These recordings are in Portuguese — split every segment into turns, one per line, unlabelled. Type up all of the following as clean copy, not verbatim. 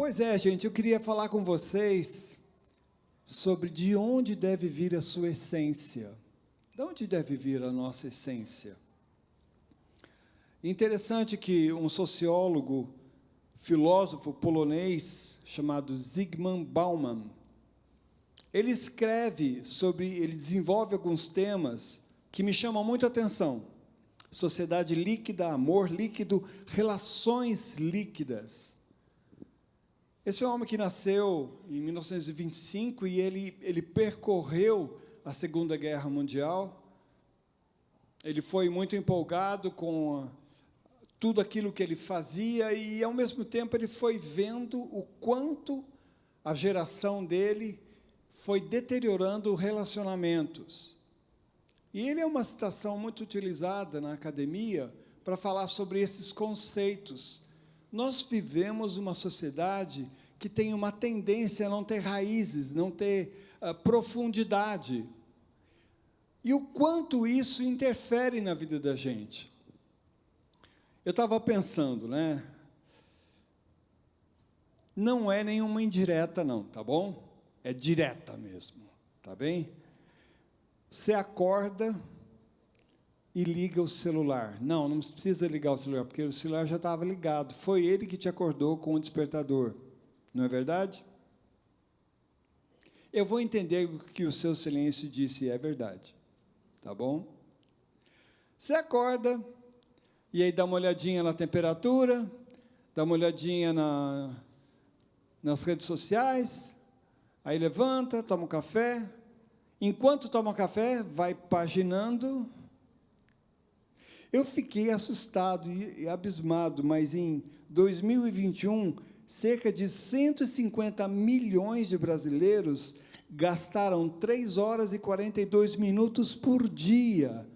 Pois é, gente, eu queria falar com vocês sobre de onde deve vir a sua essência. De onde deve vir a nossa essência? Interessante que um sociólogo, filósofo polonês, chamado Zygmunt Bauman, ele desenvolve alguns temas que me chamam muito a atenção. Sociedade líquida, amor líquido, relações líquidas. Esse é um homem que nasceu em 1925 e ele percorreu a Segunda Guerra Mundial. Ele foi muito empolgado com tudo aquilo que ele fazia e, ao mesmo tempo, ele foi vendo o quanto a geração dele foi deteriorando relacionamentos. E ele é uma citação muito utilizada na academia para falar sobre esses conceitos. Nós vivemos uma sociedade que tem uma tendência a não ter raízes, não ter profundidade. E o quanto isso interfere na vida da gente. Eu estava pensando, né? Não é nenhuma indireta, não, tá bom? É direta mesmo, tá bem? Você acorda e liga o celular. Não precisa ligar o celular, porque o celular já estava ligado. Foi ele que te acordou com o despertador. Não é verdade? Eu vou entender o que o seu silêncio disse é verdade. Tá bom? Você acorda, e aí dá uma olhadinha na temperatura, dá uma olhadinha nas redes sociais, aí levanta, toma um café. Enquanto toma café, vai paginando. Eu fiquei assustado e abismado, mas em 2021, cerca de 150 milhões de brasileiros gastaram 3 horas e 42 minutos por dia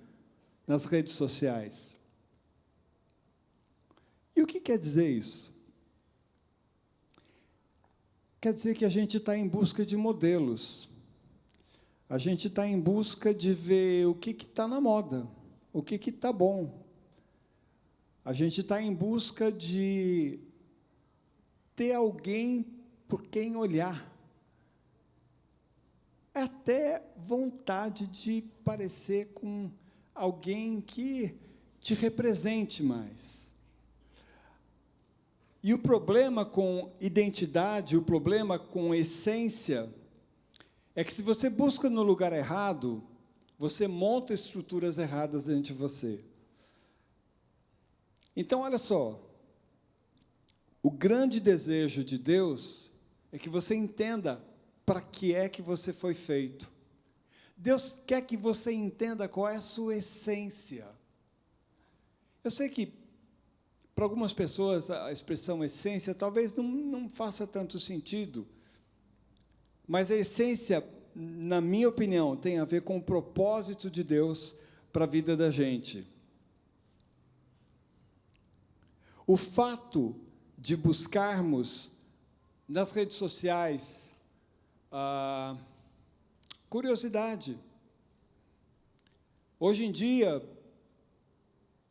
nas redes sociais. E o que quer dizer isso? Quer dizer que a gente está em busca de modelos. A gente está em busca de ver o que está na moda, o que está bom. A gente está em busca de ter alguém por quem olhar. É até vontade de parecer com alguém que te represente mais. E o problema com identidade, o problema com essência, é que se você busca no lugar errado, você monta estruturas erradas dentro de você. Então, olha só, o grande desejo de Deus é que você entenda para que é que você foi feito. Deus quer que você entenda qual é a sua essência. Eu sei que, para algumas pessoas, a expressão essência talvez não faça tanto sentido, mas a essência, na minha opinião, tem a ver com o propósito de Deus para a vida da gente. O fato de buscarmos nas redes sociais curiosidade. Hoje em dia,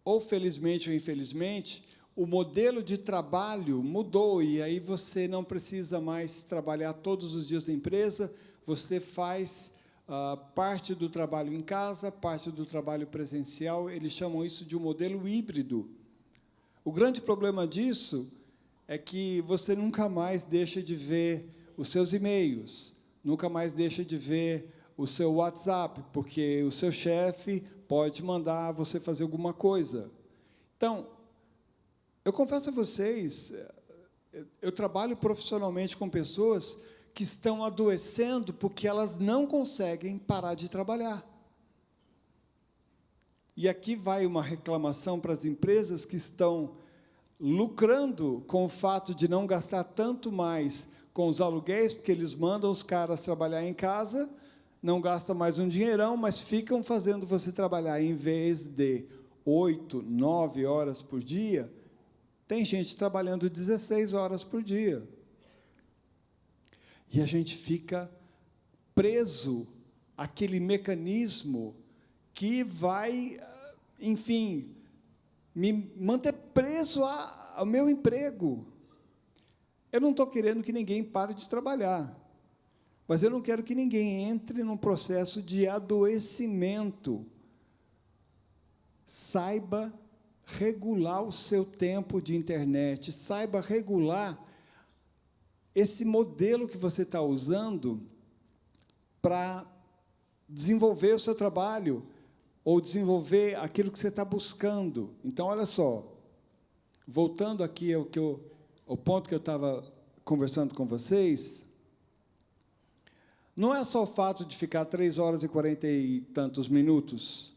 ou felizmente ou infelizmente, o modelo de trabalho mudou e aí você não precisa mais trabalhar todos os dias na empresa, você faz parte do trabalho em casa, parte do trabalho presencial, eles chamam isso de um modelo híbrido. O grande problema disso é que você nunca mais deixa de ver os seus e-mails, nunca mais deixa de ver o seu WhatsApp, porque o seu chefe pode mandar você fazer alguma coisa. Então, eu confesso a vocês, eu trabalho profissionalmente com pessoas que estão adoecendo porque elas não conseguem parar de trabalhar. E aqui vai uma reclamação para as empresas que estão lucrando com o fato de não gastar tanto mais com os aluguéis, porque eles mandam os caras trabalhar em casa, não gastam mais um dinheirão, mas ficam fazendo você trabalhar, em vez de 8, 9 horas por dia, tem gente trabalhando 16 horas por dia. E a gente fica preso àquele mecanismo que vai, enfim, me manter preso ao meu emprego. Eu não estou querendo que ninguém pare de trabalhar, mas eu não quero que ninguém entre num processo de adoecimento. Saiba regular o seu tempo de internet, saiba regular esse modelo que você está usando para desenvolver o seu trabalho, ou desenvolver aquilo que você está buscando. Então, olha só, voltando aqui ao ponto que eu estava conversando com vocês, não é só o fato de ficar 3 horas e 40 e tantos minutos.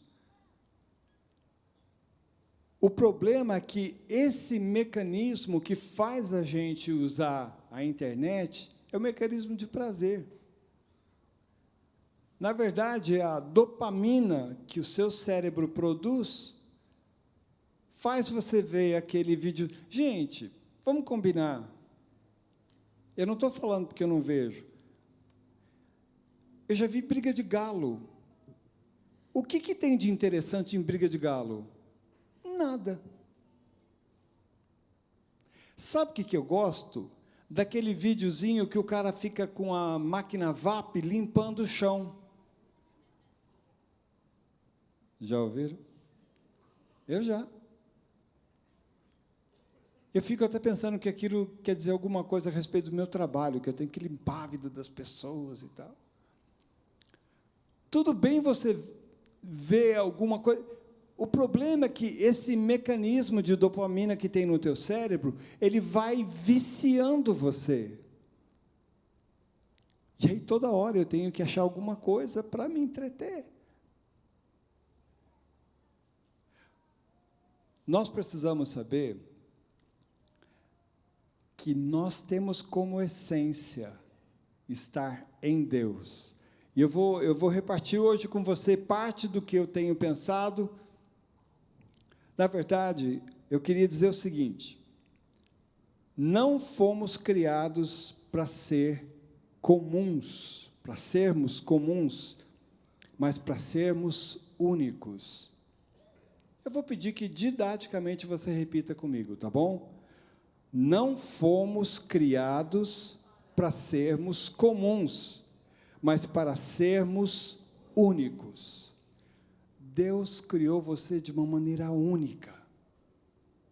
O problema é que esse mecanismo que faz a gente usar a internet é o mecanismo de prazer. Na verdade, a dopamina que o seu cérebro produz faz você ver aquele vídeo. Gente, vamos combinar. Eu não estou falando porque eu não vejo. Eu já vi briga de galo. O que tem de interessante em briga de galo? Nada. Sabe o que eu gosto? Daquele videozinho que o cara fica com a máquina VAP limpando o chão. Já ouviram? Eu já. Eu fico até pensando que aquilo quer dizer alguma coisa a respeito do meu trabalho, que eu tenho que limpar a vida das pessoas e tal. Tudo bem você ver alguma coisa. O problema é que esse mecanismo de dopamina que tem no teu cérebro, ele vai viciando você. E aí, toda hora, eu tenho que achar alguma coisa para me entreter. Nós precisamos saber que nós temos como essência estar em Deus. E eu vou repartir hoje com você parte do que eu tenho pensado. Na verdade, eu queria dizer o seguinte: não fomos criados para ser comuns, para sermos comuns, mas para sermos únicos. Eu vou pedir que didaticamente você repita comigo, tá bom? Não fomos criados para sermos comuns, mas para sermos únicos. Deus criou você de uma maneira única,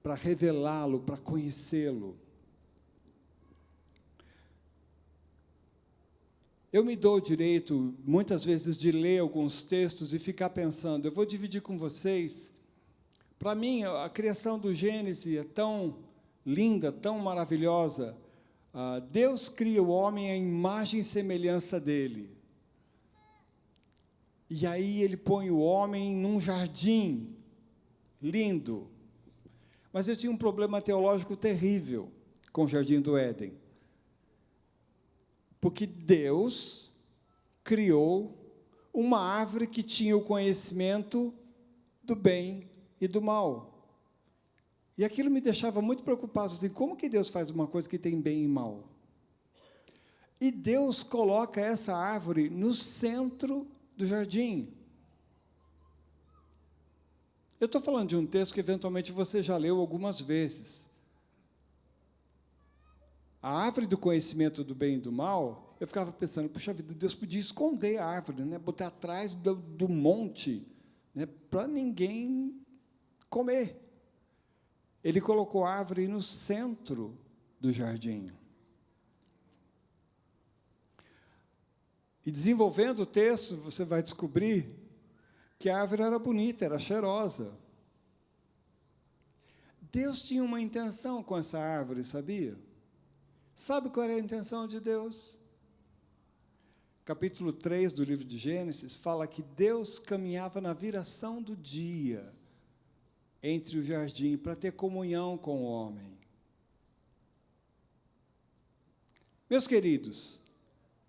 para revelá-lo, para conhecê-lo. Eu me dou o direito, muitas vezes, de ler alguns textos e ficar pensando. Eu vou dividir com vocês. Para mim, a criação do Gênesis é tão linda, tão maravilhosa. Deus cria o homem à imagem e semelhança dele. E aí ele põe o homem num jardim lindo. Mas eu tinha um problema teológico terrível com o jardim do Éden. Porque Deus criou uma árvore que tinha o conhecimento do bem e do mal. E aquilo me deixava muito preocupado, assim, como que Deus faz uma coisa que tem bem e mal? E Deus coloca essa árvore no centro do jardim. Eu estou falando de um texto que eventualmente você já leu algumas vezes. A árvore do conhecimento do bem e do mal, eu ficava pensando, puxa vida, Deus podia esconder a árvore, né, botar atrás do monte, né, para ninguém comer. Ele colocou a árvore no centro do jardim. E desenvolvendo o texto, você vai descobrir que a árvore era bonita, era cheirosa. Deus tinha uma intenção com essa árvore, sabia? Sabe qual era a intenção de Deus? Capítulo 3 do livro de Gênesis fala que Deus caminhava na viração do dia entre o jardim para ter comunhão com o homem. Meus queridos,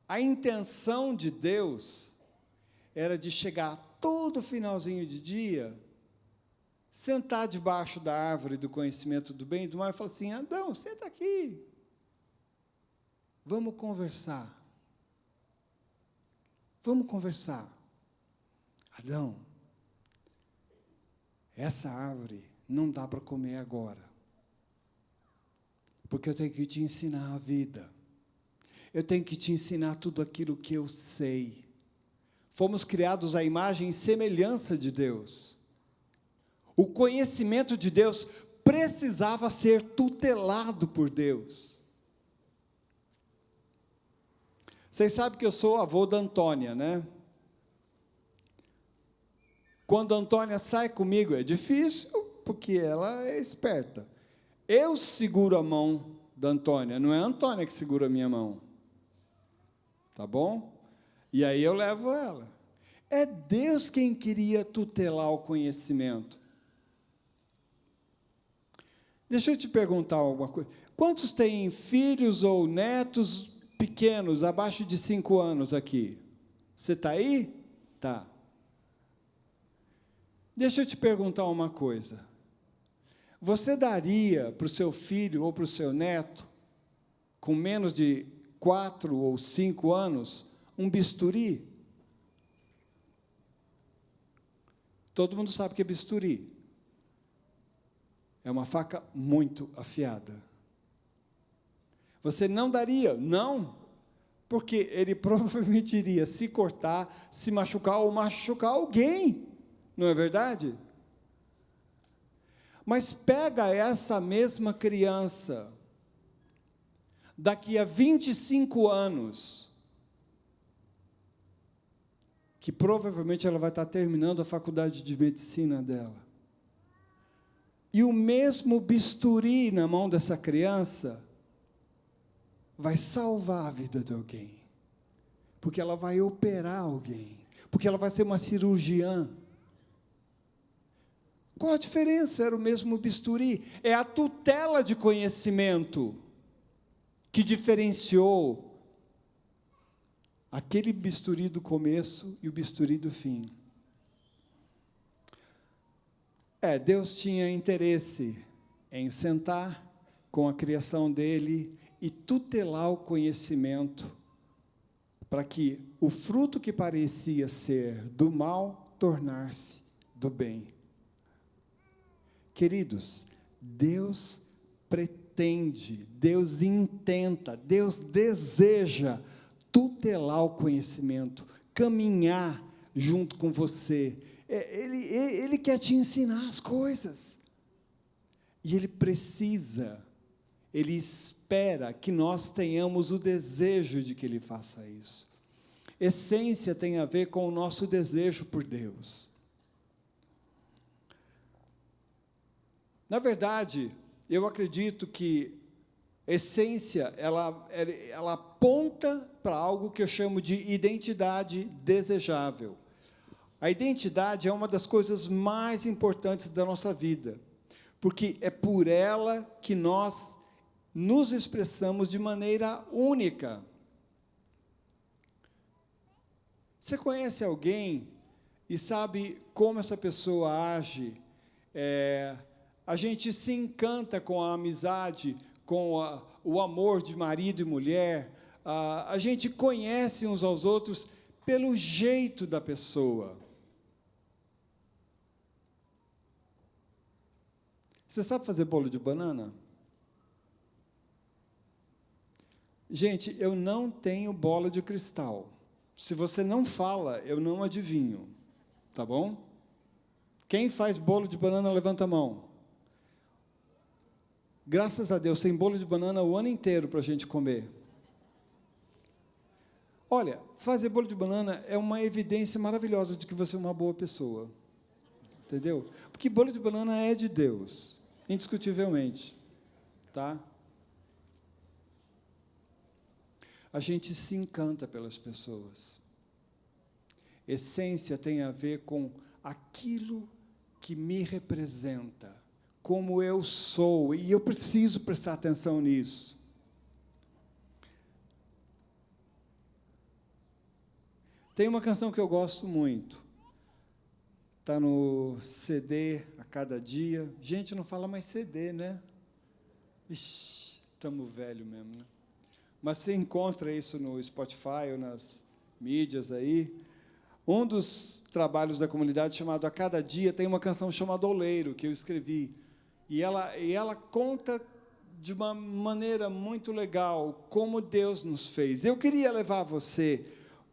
a intenção de Deus era de chegar todo finalzinho de dia, sentar debaixo da árvore do conhecimento do bem e do mal e falar assim: Adão, senta aqui, vamos conversar. Vamos conversar. Adão, essa árvore não dá para comer agora. Porque eu tenho que te ensinar a vida. Eu tenho que te ensinar tudo aquilo que eu sei. Fomos criados à imagem e semelhança de Deus. O conhecimento de Deus precisava ser tutelado por Deus. Vocês sabem que eu sou avô da Antônia, né? Quando a Antônia sai comigo é difícil, porque ela é esperta. Eu seguro a mão da Antônia, não é a Antônia que segura a minha mão. Tá bom? E aí eu levo ela. É Deus quem queria tutelar o conhecimento. Deixa eu te perguntar alguma coisa. Quantos têm filhos ou netos pequenos, abaixo de 5 anos aqui? Você está aí? Tá. Deixa eu te perguntar uma coisa. Você daria para o seu filho ou para o seu neto, com menos de 4 ou 5 anos, um bisturi? Todo mundo sabe o que é bisturi. É uma faca muito afiada. Você não daria? Não. Porque ele provavelmente iria se cortar, se machucar ou machucar alguém. Não é verdade? Mas pega essa mesma criança, daqui a 25 anos, que provavelmente ela vai estar terminando a faculdade de medicina dela. E o mesmo bisturi na mão dessa criança vai salvar a vida de alguém. Porque ela vai operar alguém. Porque ela vai ser uma cirurgiã. Qual a diferença? Era o mesmo bisturi. É a tutela de conhecimento que diferenciou aquele bisturi do começo e o bisturi do fim. Deus tinha interesse em sentar com a criação dele e tutelar o conhecimento para que o fruto que parecia ser do mal tornar-se do bem. Queridos, Deus pretende, Deus intenta, Deus deseja tutelar o conhecimento, caminhar junto com você. Ele quer te ensinar as coisas. E Ele precisa, Ele espera que nós tenhamos o desejo de que Ele faça isso. Essência tem a ver com o nosso desejo por Deus. Na verdade, eu acredito que essência, ela aponta para algo que eu chamo de identidade desejável. A identidade é uma das coisas mais importantes da nossa vida, porque é por ela que nós nos expressamos de maneira única. Você conhece alguém e sabe como essa pessoa age? A gente se encanta com a amizade, com o amor de marido e mulher. A gente conhece uns aos outros pelo jeito da pessoa. Você sabe fazer bolo de banana? Gente, eu não tenho bola de cristal. Se você não fala, eu não adivinho. Tá bom? Quem faz bolo de banana, levanta a mão. Graças a Deus, tem bolo de banana o ano inteiro para a gente comer. Olha, fazer bolo de banana é uma evidência maravilhosa de que você é uma boa pessoa. Entendeu? Porque bolo de banana é de Deus, indiscutivelmente. Tá? A gente se encanta pelas pessoas. Essência tem a ver com aquilo que me representa, como eu sou, e eu preciso prestar atenção nisso. Tem uma canção que eu gosto muito, está no CD A Cada Dia. Gente, não fala mais CD, né? Ixi, estamos velhos mesmo, né? Mas você encontra isso no Spotify ou nas mídias aí. Um dos trabalhos da comunidade, chamado A Cada Dia, tem uma canção chamada Oleiro, que eu escrevi. E ela conta de uma maneira muito legal como Deus nos fez. Eu queria levar você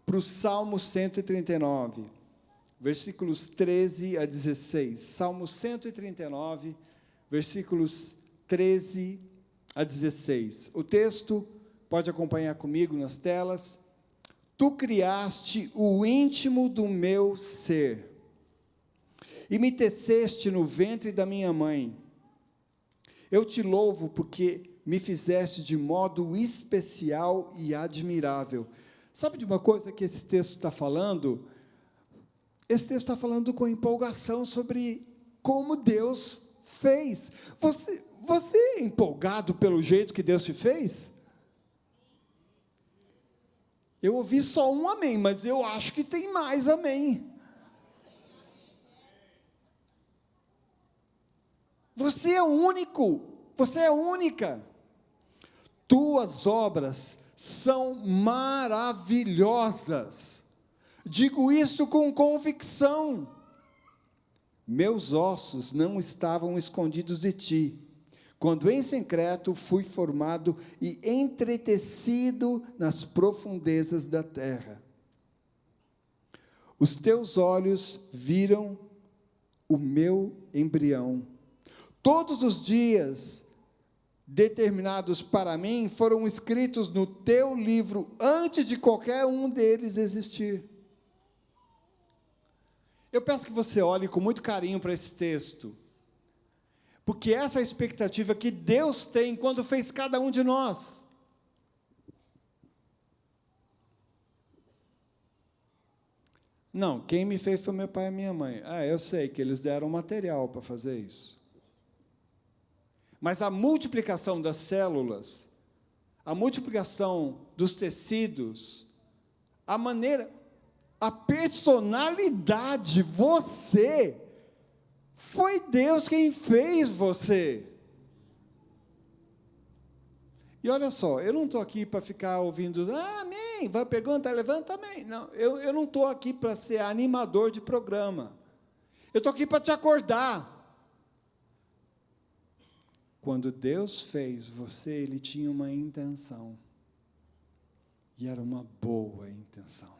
para o Salmo 139, versículos 13 a 16. Salmo 139, versículos 13 a 16. O texto, pode acompanhar comigo nas telas. Tu criaste o íntimo do meu ser, e me teceste no ventre da minha mãe. Eu te louvo porque me fizeste de modo especial e admirável. Sabe de uma coisa que esse texto está falando? Esse texto está falando com empolgação sobre como Deus fez. Você é empolgado pelo jeito que Deus te fez? Eu ouvi só um amém, mas eu acho que tem mais amém. Você é único, você é única. Tuas obras são maravilhosas. Digo isso com convicção. Meus ossos não estavam escondidos de ti, quando em secreto fui formado e entretecido nas profundezas da terra. Os teus olhos viram o meu embrião. Todos os dias determinados para mim foram escritos no teu livro antes de qualquer um deles existir. Eu peço que você olhe com muito carinho para esse texto, porque essa é a expectativa que Deus tem quando fez cada um de nós. Não, quem me fez foi meu pai e minha mãe. Eu sei que eles deram material para fazer isso. Mas a multiplicação das células, a multiplicação dos tecidos, a maneira, a personalidade, você, foi Deus quem fez você. E olha só, eu não estou aqui para ficar ouvindo, amém, vai pergunta, levanta, amém. Não, eu não estou aqui para ser animador de programa. Eu estou aqui para te acordar. Quando Deus fez você, Ele tinha uma intenção. E era uma boa intenção.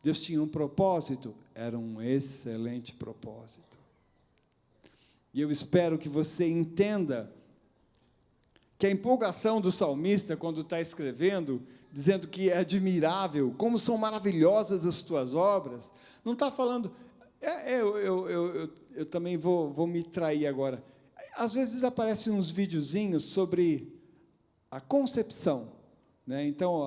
Deus tinha um propósito, era um excelente propósito. E eu espero que você entenda que a empolgação do salmista, quando está escrevendo, dizendo que é admirável, como são maravilhosas as tuas obras, não está falando... Eu também vou me trair agora. Às vezes aparecem uns videozinhos sobre a concepção, né? Então,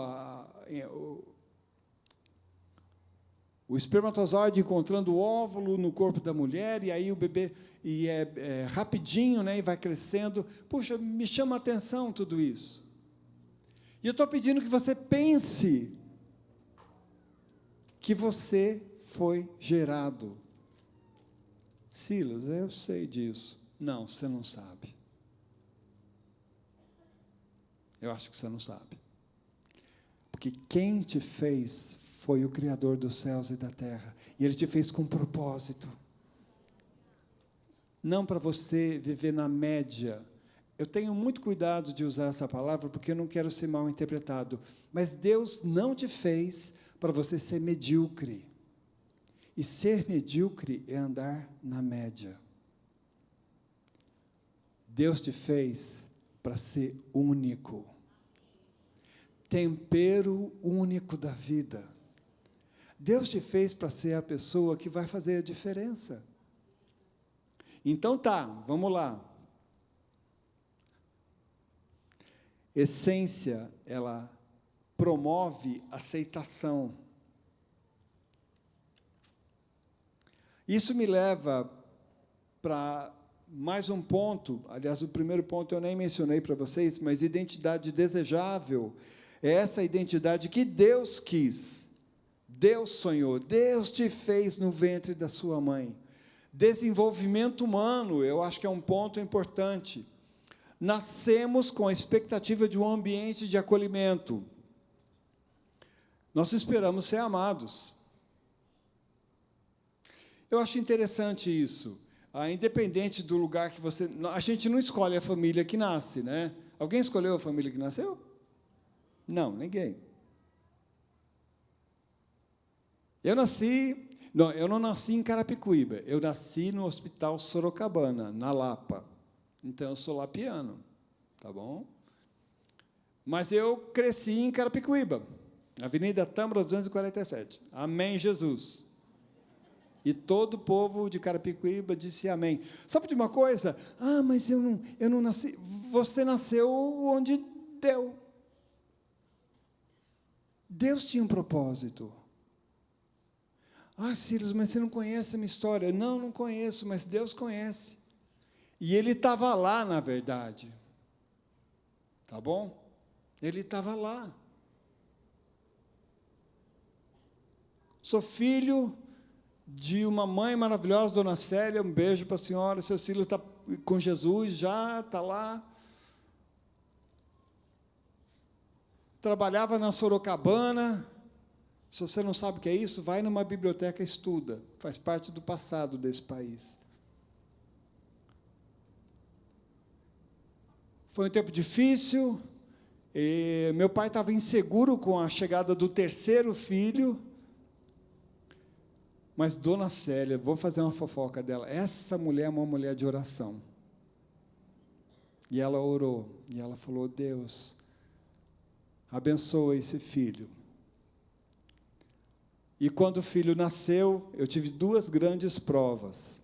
o espermatozoide encontrando o óvulo no corpo da mulher, e aí o bebê, e é rapidinho, né? E vai crescendo. Puxa, me chama a atenção tudo isso. E eu estou pedindo que você pense que você foi gerado. Silas, eu sei disso. Não, você não sabe. Eu acho que você não sabe. Porque quem te fez foi o Criador dos céus e da terra. E Ele te fez com propósito. Não para você viver na média. Eu tenho muito cuidado de usar essa palavra, porque eu não quero ser mal interpretado. Mas Deus não te fez para você ser medíocre. E ser medíocre é andar na média. Deus te fez para ser único. Tempero único da vida. Deus te fez para ser a pessoa que vai fazer a diferença. Então tá, vamos lá. Essência, ela promove aceitação. Isso me leva para mais um ponto, aliás, o primeiro ponto eu nem mencionei para vocês, mas identidade desejável é essa identidade que Deus quis, Deus sonhou, Deus te fez no ventre da sua mãe. Desenvolvimento humano, eu acho que é um ponto importante. Nascemos com a expectativa de um ambiente de acolhimento. Nós esperamos ser amados. Eu acho interessante isso. independente do lugar que você... A gente não escolhe a família que nasce, né? Alguém escolheu a família que nasceu? Não, ninguém. Eu não nasci em Carapicuíba, eu nasci no Hospital Sorocabana, na Lapa. Então, eu sou lapiano, tá bom? Mas eu cresci em Carapicuíba, Avenida Tâmara 247. Amém, Jesus. E todo o povo de Carapicuíba disse amém. Sabe de uma coisa? Mas eu não nasci. Você nasceu onde deu. Deus tinha um propósito. Silas, mas você não conhece a minha história. Não conheço, mas Deus conhece. E ele estava lá, na verdade. Tá bom? Ele estava lá. Sou filho de uma mãe maravilhosa, Dona Célia, um beijo para a senhora. Seu Silas está com Jesus, já está lá. Trabalhava na Sorocabana. Se você não sabe o que é isso, vai numa biblioteca e estuda. Faz parte do passado desse país. Foi um tempo difícil. Meu pai estava inseguro com a chegada do terceiro filho. Mas Dona Célia, vou fazer uma fofoca dela, essa mulher é uma mulher de oração. E ela orou, e ela falou, Deus, abençoa esse filho. E quando o filho nasceu, eu tive 2 grandes provas.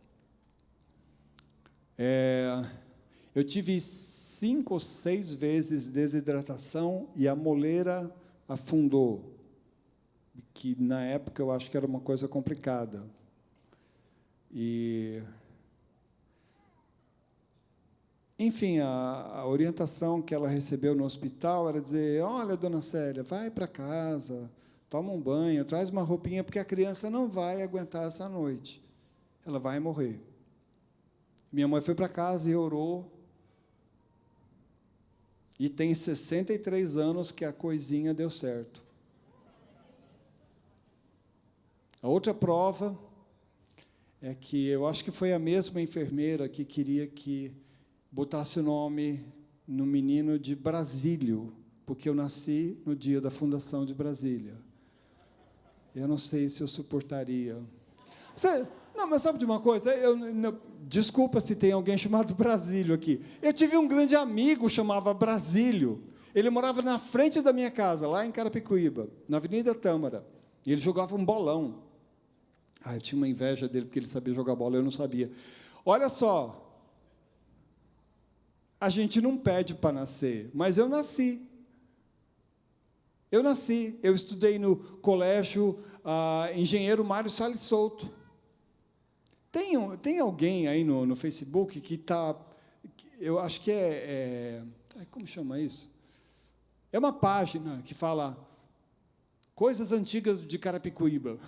Eu tive 5 ou 6 vezes desidratação e a moleira afundou. Que, na época, eu acho que era uma coisa complicada. Enfim, a orientação que ela recebeu no hospital era dizer, olha, Dona Célia, vai para casa, toma um banho, traz uma roupinha, porque a criança não vai aguentar essa noite. Ela vai morrer. Minha mãe foi para casa e orou. E tem 63 anos que a coisinha deu certo. A outra prova é que eu acho que foi a mesma enfermeira que queria que botasse o nome no menino de Brasílio, porque eu nasci no dia da fundação de Brasília. Eu não sei se eu suportaria. Não, mas sabe de uma coisa? Desculpa se tem alguém chamado Brasílio aqui. Eu tive um grande amigo chamava Brasílio. Ele morava na frente da minha casa, lá em Carapicuíba, na Avenida Tâmara. E ele jogava um bolão. Eu tinha uma inveja dele, porque ele sabia jogar bola, eu não sabia. Olha só, a gente não pede para nascer, mas eu nasci. Eu estudei no colégio Engenheiro Mário Salles Souto. Tem alguém aí no Facebook que está... Eu acho que como chama isso? É uma página que fala coisas antigas de Carapicuíba.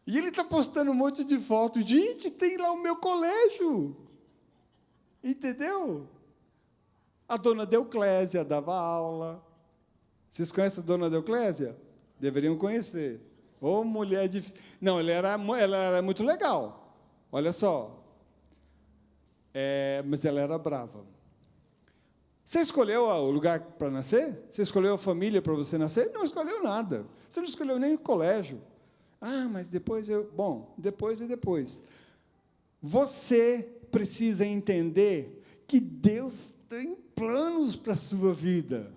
E ele está postando um monte de fotos. Gente, tem lá o meu colégio. Entendeu? A dona Deoclésia dava aula. Vocês conhecem a dona Deoclésia? Deveriam conhecer. Ô, mulher de... Não, ela era muito legal. Olha só. Mas ela era brava. Você escolheu o lugar para nascer? Você escolheu a família para você nascer? Não escolheu nada. Você não escolheu nem o colégio. Mas depois Bom, depois é depois. Você precisa entender que Deus tem planos para a sua vida.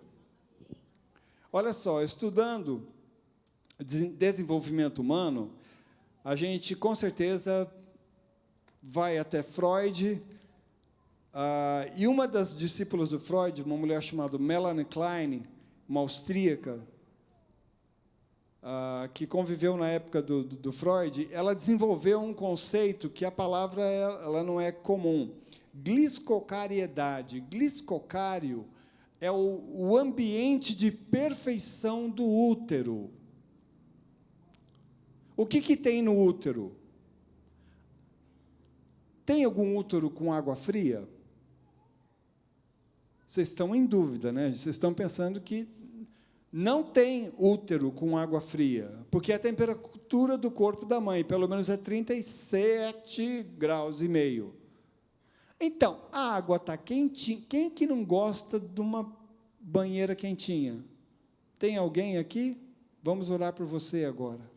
Olha só, estudando desenvolvimento humano, a gente, com certeza, vai até Freud, e uma das discípulas do Freud, uma mulher chamada Melanie Klein, uma austríaca, que conviveu na época do Freud, ela desenvolveu um conceito que a palavra ela não é comum. Gliscocariedade. Gliscocário é o ambiente de perfeição do útero. O que tem no útero? Tem algum útero com água fria? Vocês estão em dúvida, né? Vocês estão pensando que não tem útero com água fria, porque a temperatura do corpo da mãe, pelo menos, é 37 graus e meio. Então, a água está quentinha. Quem que não gosta de uma banheira quentinha? Tem alguém aqui? Vamos orar por você agora.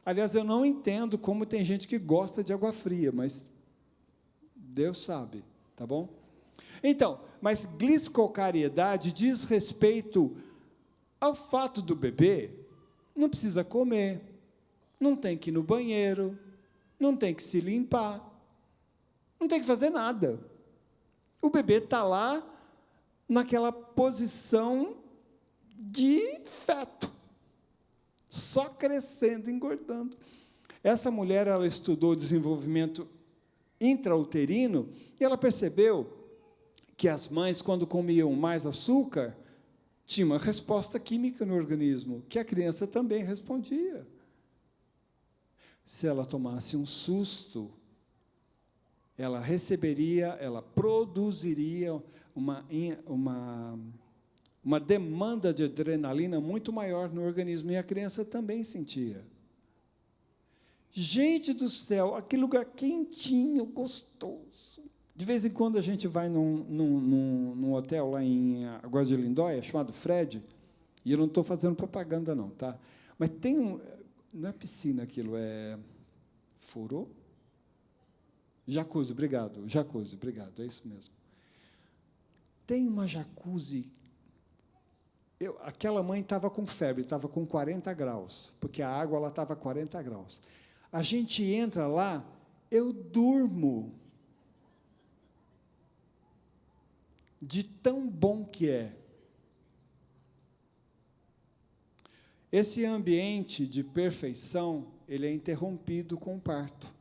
Aliás, eu não entendo como tem gente que gosta de água fria, mas Deus sabe, tá bom? Então, mas glicocariedade diz respeito ao fato do bebê não precisa comer, não tem que ir no banheiro, não tem que se limpar, não tem que fazer nada. O bebê está lá naquela posição de feto, só crescendo, engordando. Essa mulher, ela estudou desenvolvimento intrauterino e ela percebeu que as mães, quando comiam mais açúcar, tinha uma resposta química no organismo, que a criança também respondia. Se ela tomasse um susto, ela receberia, ela produziria uma demanda de adrenalina muito maior no organismo, e a criança também sentia. Gente do céu, aquele lugar quentinho, gostoso. De vez em quando a gente vai num hotel lá em Águas de Lindóia, chamado Fred, e eu não estou fazendo propaganda, não, tá? Mas tem não é piscina aquilo, é furô? Jacuzzi, obrigado, é isso mesmo. Tem uma jacuzzi. Aquela mãe estava com febre, estava com 40 graus, porque a água estava a 40 graus. A gente entra lá, eu durmo. De tão bom que é. Esse ambiente de perfeição, ele é interrompido com o parto.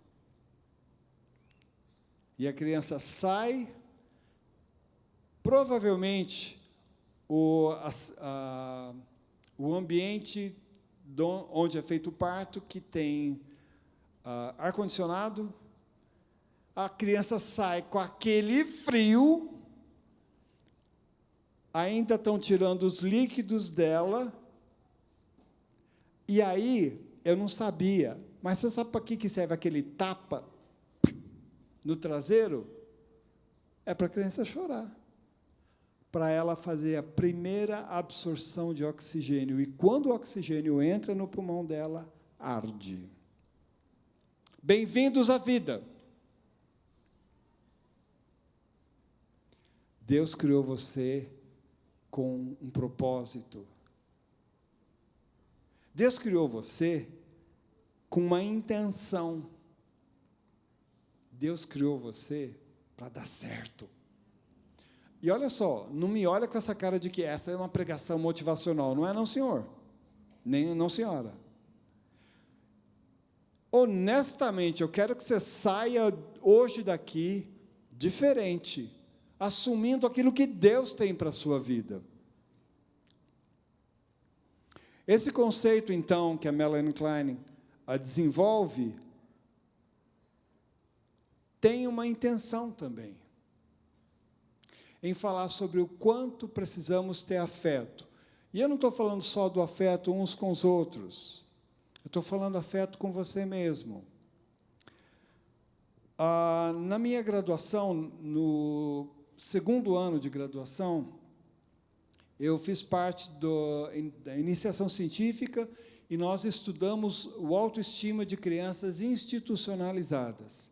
E a criança sai, provavelmente, o ambiente onde é feito o parto, que tem ar-condicionado, a criança sai com aquele frio, ainda estão tirando os líquidos dela, e aí, eu não sabia, mas você sabe para que serve aquele tapa no traseiro? É para a criança chorar, para ela fazer a primeira absorção de oxigênio, e quando o oxigênio entra no pulmão dela, arde. Bem-vindos à vida. Deus criou você com um propósito. Deus criou você com uma intenção. Deus criou você para dar certo. E olha só, não me olha com essa cara de que essa é uma pregação motivacional. Não é, não, senhor? Nem não, senhora. Honestamente, eu quero que você saia hoje daqui diferente, assumindo aquilo que Deus tem para a sua vida. Esse conceito, então, que a Melanie Klein desenvolve, tem uma intenção também, em falar sobre o quanto precisamos ter afeto. E eu não estou falando só do afeto uns com os outros, eu estou falando afeto com você mesmo. Na minha graduação, no segundo ano de graduação, eu fiz parte da iniciação científica e nós estudamos o autoestima de crianças institucionalizadas.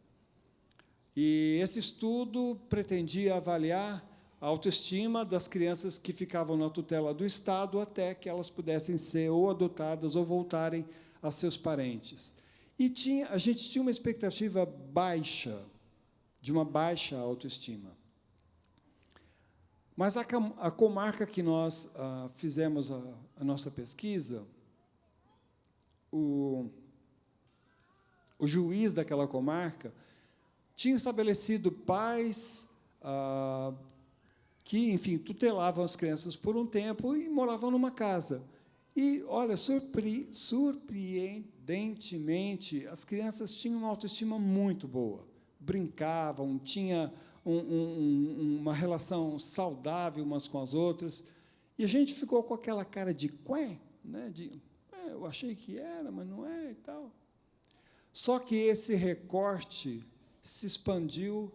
E esse estudo pretendia avaliar a autoestima das crianças que ficavam na tutela do Estado até que elas pudessem ser ou adotadas ou voltarem a seus parentes. E a gente tinha uma expectativa baixa, de uma baixa autoestima. Mas a comarca que nós fizemos a nossa pesquisa, o juiz daquela comarca tinha estabelecido pais que, enfim, tutelavam as crianças por um tempo e moravam numa casa. E, olha, surpreendentemente, as crianças tinham uma autoestima muito boa, brincavam, tinham uma relação saudável umas com as outras. E a gente ficou com aquela cara de quê, né? Eu achei que era, mas não é e tal. Só que esse recorte se expandiu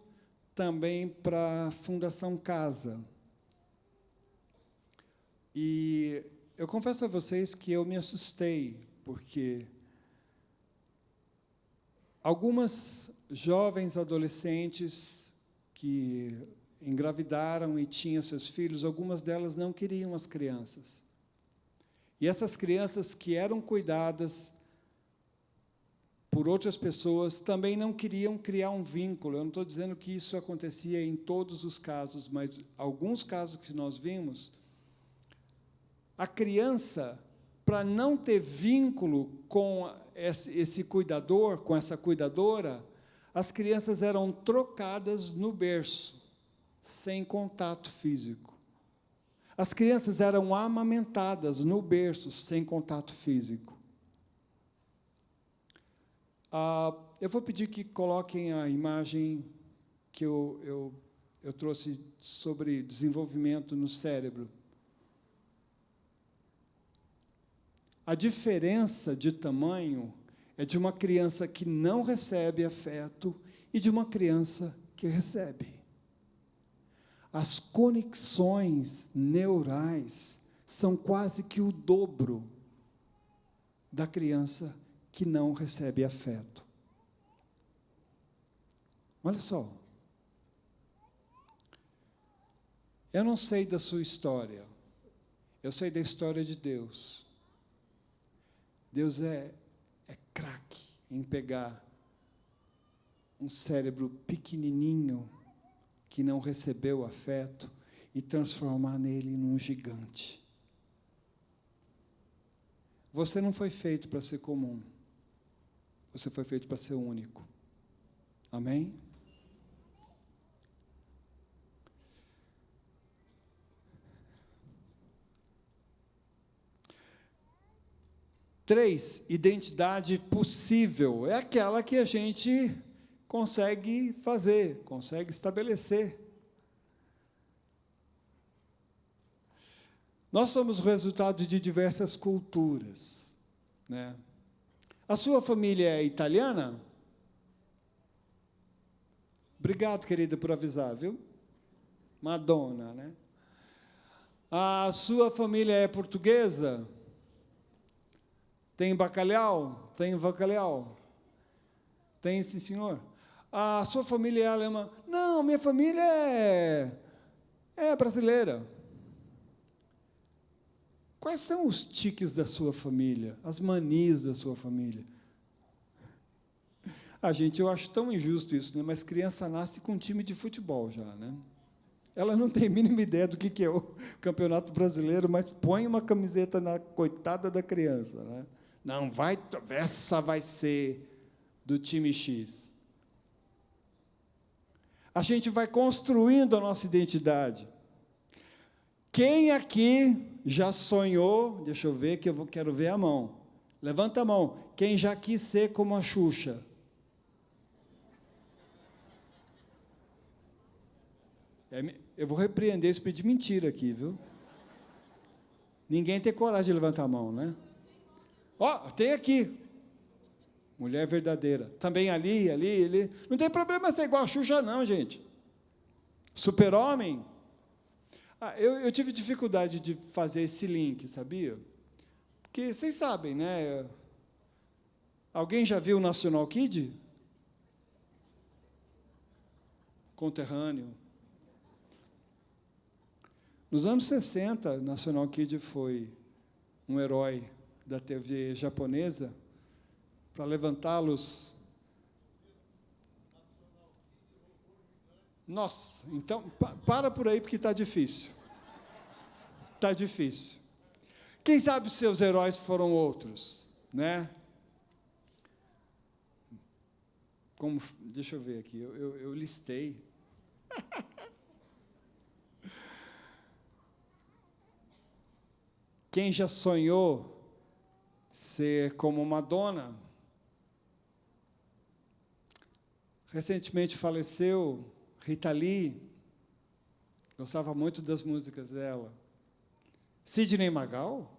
também para a Fundação Casa. E eu confesso a vocês que eu me assustei, porque algumas jovens adolescentes que engravidaram e tinham seus filhos, algumas delas não queriam as crianças. E essas crianças que eram cuidadas por outras pessoas também não queriam criar um vínculo. Eu não estou dizendo que isso acontecia em todos os casos, mas alguns casos que nós vimos, a criança, para não ter vínculo com esse cuidador, com essa cuidadora, as crianças eram trocadas no berço, sem contato físico. As crianças eram amamentadas no berço, sem contato físico. Eu vou pedir que coloquem a imagem que eu trouxe sobre desenvolvimento no cérebro. A diferença de tamanho é de uma criança que não recebe afeto e de uma criança que recebe. As conexões neurais são quase que o dobro da criança que não recebe afeto. Olha só. Eu não sei da sua história, eu sei da história de Deus. Deus é craque em pegar um cérebro pequenininho que não recebeu afeto e transformar nele num gigante. Você não foi feito para ser comum. Você foi feito para ser único. Amém? Três, identidade possível. É aquela que a gente consegue fazer, consegue estabelecer. Nós somos o resultado de diversas culturas, né? A sua família é italiana? Obrigado, querida, por avisar, viu? Madonna, né? A sua família é portuguesa? Tem bacalhau? Tem bacalhau? Tem, sim, senhor. A sua família é alemã? Não, minha família é brasileira. Quais são os tiques da sua família? As manias da sua família? Gente, eu acho tão injusto isso, né? Mas criança nasce com um time de futebol já, né? Ela não tem a mínima ideia do que é o Campeonato Brasileiro, mas põe uma camiseta na coitada da criança, né? Não, essa vai ser do time X. A gente vai construindo a nossa identidade. Quem aqui já sonhou, deixa eu ver, que quero ver a mão. Levanta a mão. Quem já quis ser como a Xuxa? Eu vou repreender esse pedido de mentira aqui, viu? Ninguém tem coragem de levantar a mão, né? Tem aqui. Mulher verdadeira. Também ali. Não tem problema ser igual a Xuxa, não, gente. Super-homem. Eu tive dificuldade de fazer esse link, sabia? Porque vocês sabem, né? Alguém já viu o National Kid? Conterrâneo. Nos anos 60, National Kid foi um herói da TV japonesa para levantá-los. Nossa, então, para por aí, porque está difícil. Está difícil. Quem sabe os seus heróis foram outros, né? Deixa eu ver aqui, eu listei. Quem já sonhou ser como Madonna? Recentemente faleceu Rita Lee, gostava muito das músicas dela. Sidney Magal?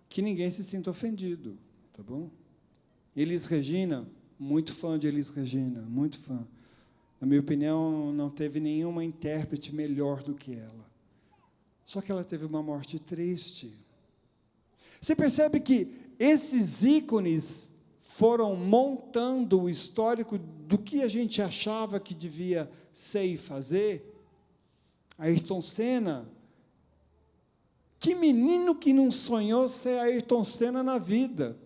Que ninguém se sinta ofendido, tá bom? Elis Regina, muito fã de Elis Regina, muito fã. Na minha opinião, não teve nenhuma intérprete melhor do que ela. Só que ela teve uma morte triste. Você percebe que esses ícones foram montando o histórico do que a gente achava que devia ser e fazer? Ayrton Senna. Que menino que não sonhou ser Ayrton Senna na vida?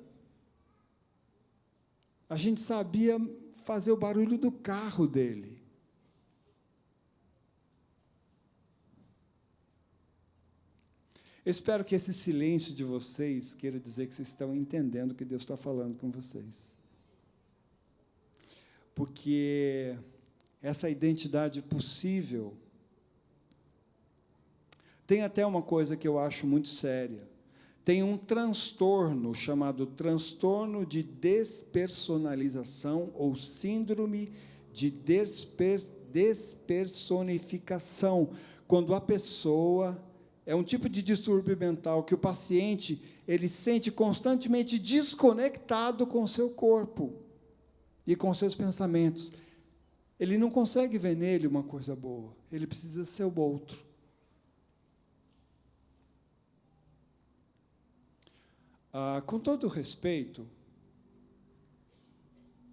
A gente sabia fazer o barulho do carro dele. Eu espero que esse silêncio de vocês queira dizer que vocês estão entendendo o que Deus está falando com vocês. Porque essa identidade possível tem até uma coisa que eu acho muito séria. Tem um transtorno chamado transtorno de despersonalização ou síndrome de despersonificação, quando a pessoa é um tipo de distúrbio mental que o paciente ele sente constantemente desconectado com o seu corpo e com seus pensamentos. Ele não consegue ver nele uma coisa boa, ele precisa ser o outro. Com todo respeito,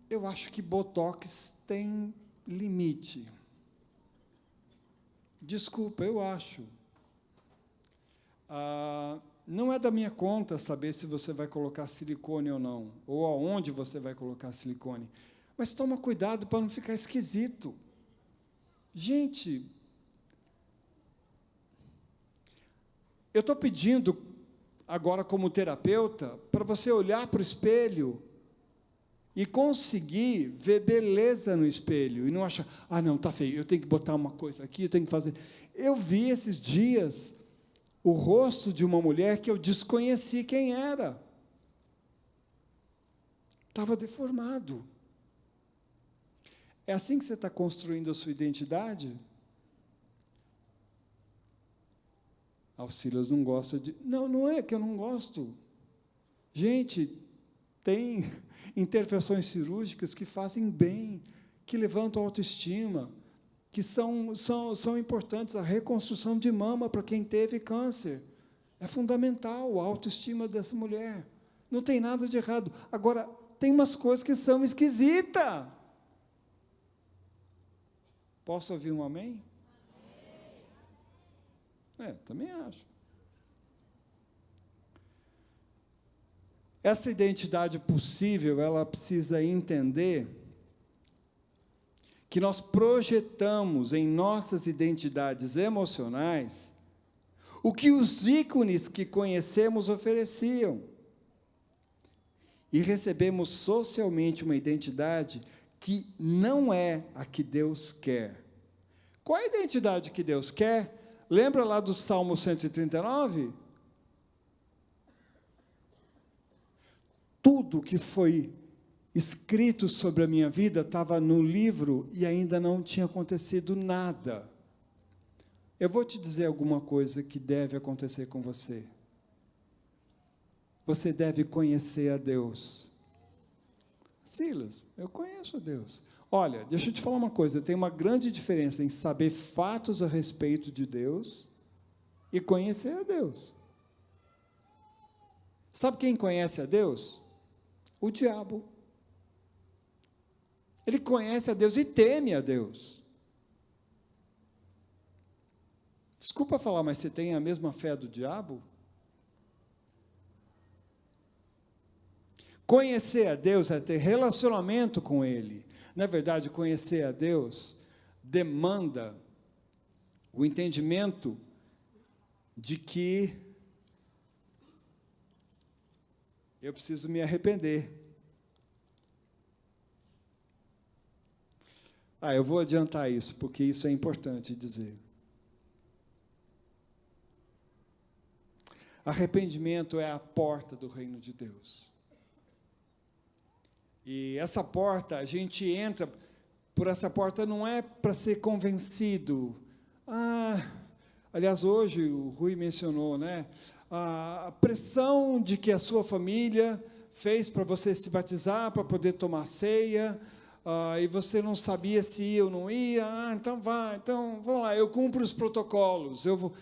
eu acho que Botox tem limite. Desculpa, eu acho. Não é da minha conta saber se você vai colocar silicone ou não, ou aonde você vai colocar silicone. Mas toma cuidado para não ficar esquisito. Gente, eu estou pedindo, agora como terapeuta, para você olhar para o espelho e conseguir ver beleza no espelho, e não achar, não, está feio, eu tenho que botar uma coisa aqui, eu tenho que fazer. Eu vi esses dias o rosto de uma mulher que eu desconheci quem era. Estava deformado. É assim que você está construindo a sua identidade? O Silas não gosta de... Não é que eu não gosto. Gente, tem intervenções cirúrgicas que fazem bem, que levantam a autoestima, que são importantes. A reconstrução de mama para quem teve câncer é fundamental, a autoestima dessa mulher. Não tem nada de errado. Agora, tem umas coisas que são esquisitas. Posso ouvir um amém? Também acho. Essa identidade possível, ela precisa entender que nós projetamos em nossas identidades emocionais o que os ícones que conhecemos ofereciam. E recebemos socialmente uma identidade que não é a que Deus quer. Qual é a identidade que Deus quer? Lembra lá do Salmo 139? Tudo que foi escrito sobre a minha vida estava no livro e ainda não tinha acontecido nada. Eu vou te dizer alguma coisa que deve acontecer com você. Você deve conhecer a Deus. Silas, eu conheço a Deus. Olha, deixa eu te falar uma coisa, tem uma grande diferença em saber fatos a respeito de Deus e conhecer a Deus. Sabe quem conhece a Deus? O diabo. Ele conhece a Deus e teme a Deus. Desculpa falar, mas você tem a mesma fé do diabo? Conhecer a Deus é ter relacionamento com Ele. Na verdade, conhecer a Deus demanda o entendimento de que eu preciso me arrepender. Eu vou adiantar isso, porque isso é importante dizer. Arrependimento é a porta do reino de Deus. E essa porta, a gente entra por essa porta não é para ser convencido. A Aliás, hoje o Rui mencionou, né? A pressão de que a sua família fez para você se batizar, para poder tomar ceia, e você não sabia se ia ou não ia. Então vai, então vamos lá, eu cumpro os protocolos, eu vou.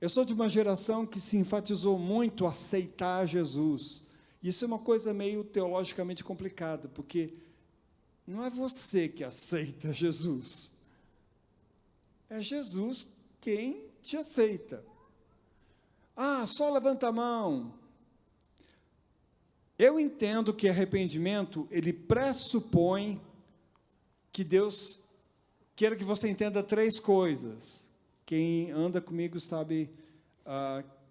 Eu sou de uma geração que se enfatizou muito aceitar Jesus. Isso é uma coisa meio teologicamente complicada, porque não é você que aceita Jesus. É Jesus quem te aceita. Só levanta a mão. Eu entendo que arrependimento, ele pressupõe que Deus queira que você entenda 3 coisas. Quem anda comigo sabe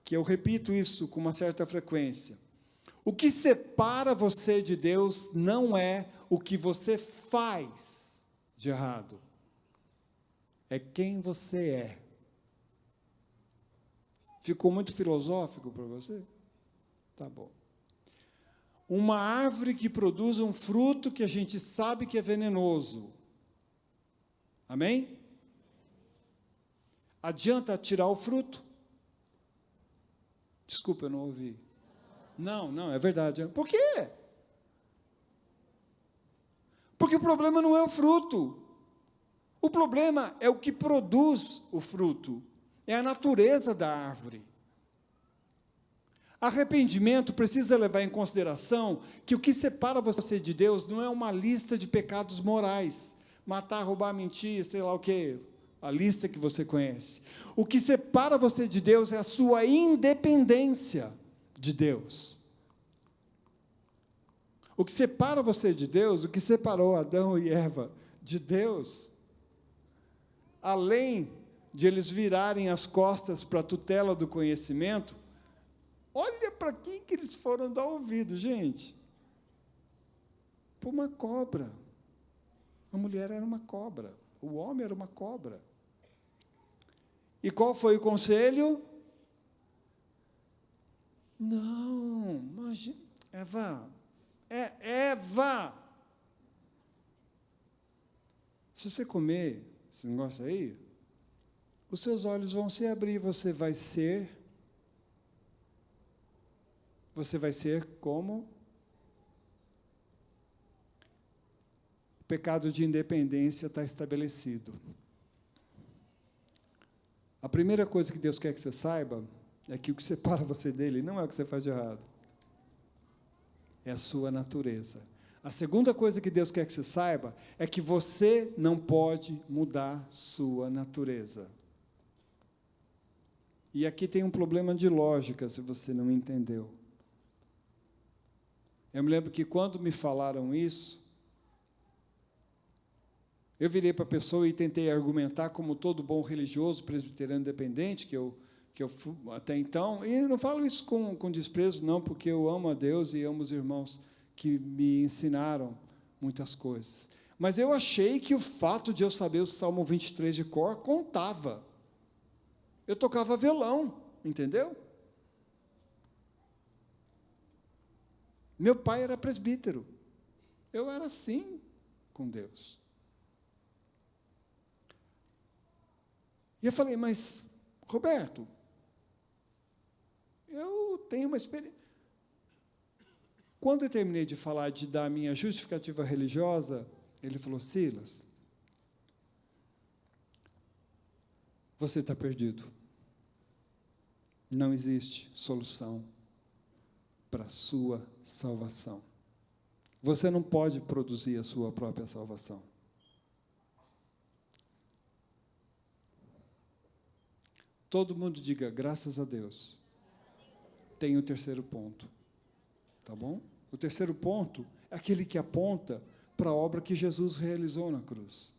que eu repito isso com uma certa frequência. O que separa você de Deus não é o que você faz de errado. É quem você é. Ficou muito filosófico para você? Tá bom. Uma árvore que produz um fruto que a gente sabe que é venenoso. Amém? Adianta tirar o fruto? Desculpa, eu não ouvi. Não, é verdade. Por quê? Porque o problema não é o fruto. O problema é o que produz o fruto. É a natureza da árvore. Arrependimento precisa levar em consideração que o que separa você de Deus não é uma lista de pecados morais. Matar, roubar, mentir, sei lá o quê. A lista que você conhece. O que separa você de Deus é a sua independência de Deus. O que separa você de Deus, o que separou Adão e Eva de Deus, além de eles virarem as costas para a tutela do conhecimento, olha para quem que eles foram dar ouvido, gente. Para uma cobra. A mulher era uma cobra, o homem era uma cobra. E qual foi o conselho? Não, imagina, Eva, se você comer esse negócio aí, os seus olhos vão se abrir, você vai ser como? O pecado de independência está estabelecido. A primeira coisa que Deus quer que você saiba é que o que separa você dele não é o que você faz de errado. É a sua natureza. A segunda coisa que Deus quer que você saiba é que você não pode mudar sua natureza. E aqui tem um problema de lógica, se você não entendeu. Eu me lembro que quando me falaram isso, eu virei para a pessoa e tentei argumentar como todo bom religioso presbiteriano independente, que eu fui até então, e eu não falo isso com desprezo, não, porque eu amo a Deus e amo os irmãos que me ensinaram muitas coisas. Mas eu achei que o fato de eu saber o Salmo 23 de cor contava. Eu tocava violão, entendeu? Meu pai era presbítero. Eu era assim com Deus. E eu falei, mas, Roberto, eu tenho uma experiência. Quando eu terminei de falar da minha justificativa religiosa, ele falou, Silas, você está perdido. Não existe solução para a sua salvação. Você não pode produzir a sua própria salvação. Todo mundo diga, graças a Deus. Tem o terceiro ponto. Tá bom? O terceiro ponto é aquele que aponta para a obra que Jesus realizou na cruz.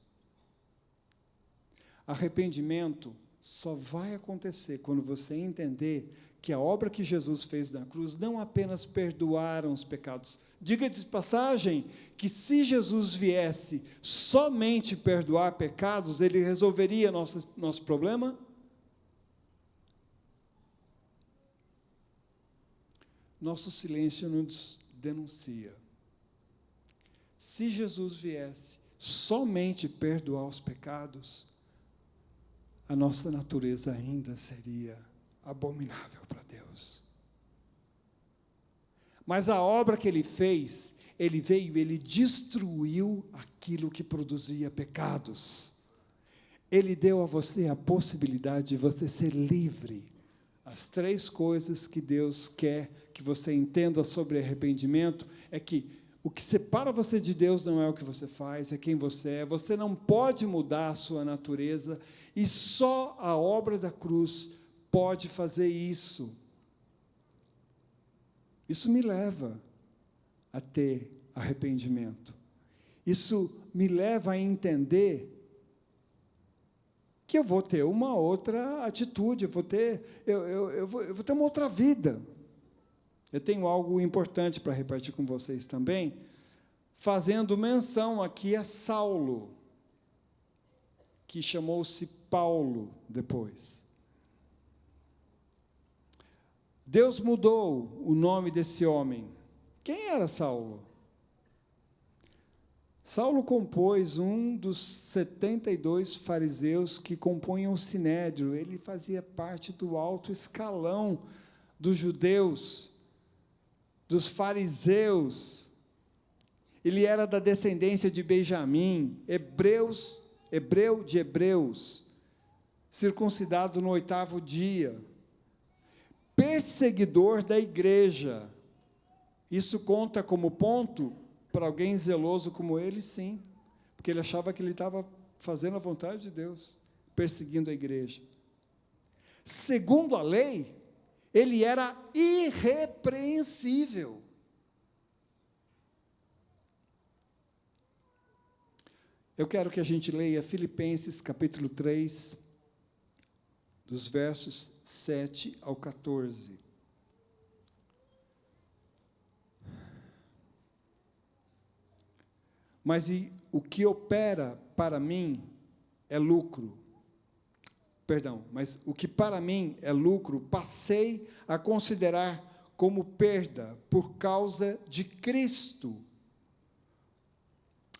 Arrependimento só vai acontecer quando você entender que a obra que Jesus fez na cruz não apenas perdoaram os pecados. Diga de passagem que se Jesus viesse somente perdoar pecados, ele resolveria nosso problema? Nosso silêncio nos denuncia. Se Jesus viesse somente perdoar os pecados, a nossa natureza ainda seria abominável para Deus. Mas a obra que ele fez, ele veio, ele destruiu aquilo que produzia pecados. Ele deu a você a possibilidade de você ser livre. As 3 coisas que Deus quer que você entenda sobre arrependimento é que o que separa você de Deus não é o que você faz, é quem você é. Você não pode mudar a sua natureza e só a obra da cruz pode fazer isso. Isso me leva a ter arrependimento. Isso me leva a entender que eu vou ter uma outra atitude, eu vou ter uma outra vida. Eu tenho algo importante para repartir com vocês também, fazendo menção aqui a Saulo, que chamou-se Paulo depois. Deus mudou o nome desse homem. Quem era Saulo? Saulo compôs um dos 72 fariseus que compunham o Sinédrio. Ele fazia parte do alto escalão dos judeus, dos fariseus. Ele era da descendência de Benjamim, hebreu de hebreus, circuncidado no 8º dia, perseguidor da igreja. Isso conta como ponto para alguém zeloso como ele, sim, porque ele achava que ele estava fazendo a vontade de Deus, perseguindo a igreja. Segundo a lei, ele era irrepreensível. Eu quero que a gente leia Filipenses capítulo 3, dos versos 7 ao 14. Mas o que opera para mim é lucro. Mas o que para mim é lucro, passei a considerar como perda por causa de Cristo.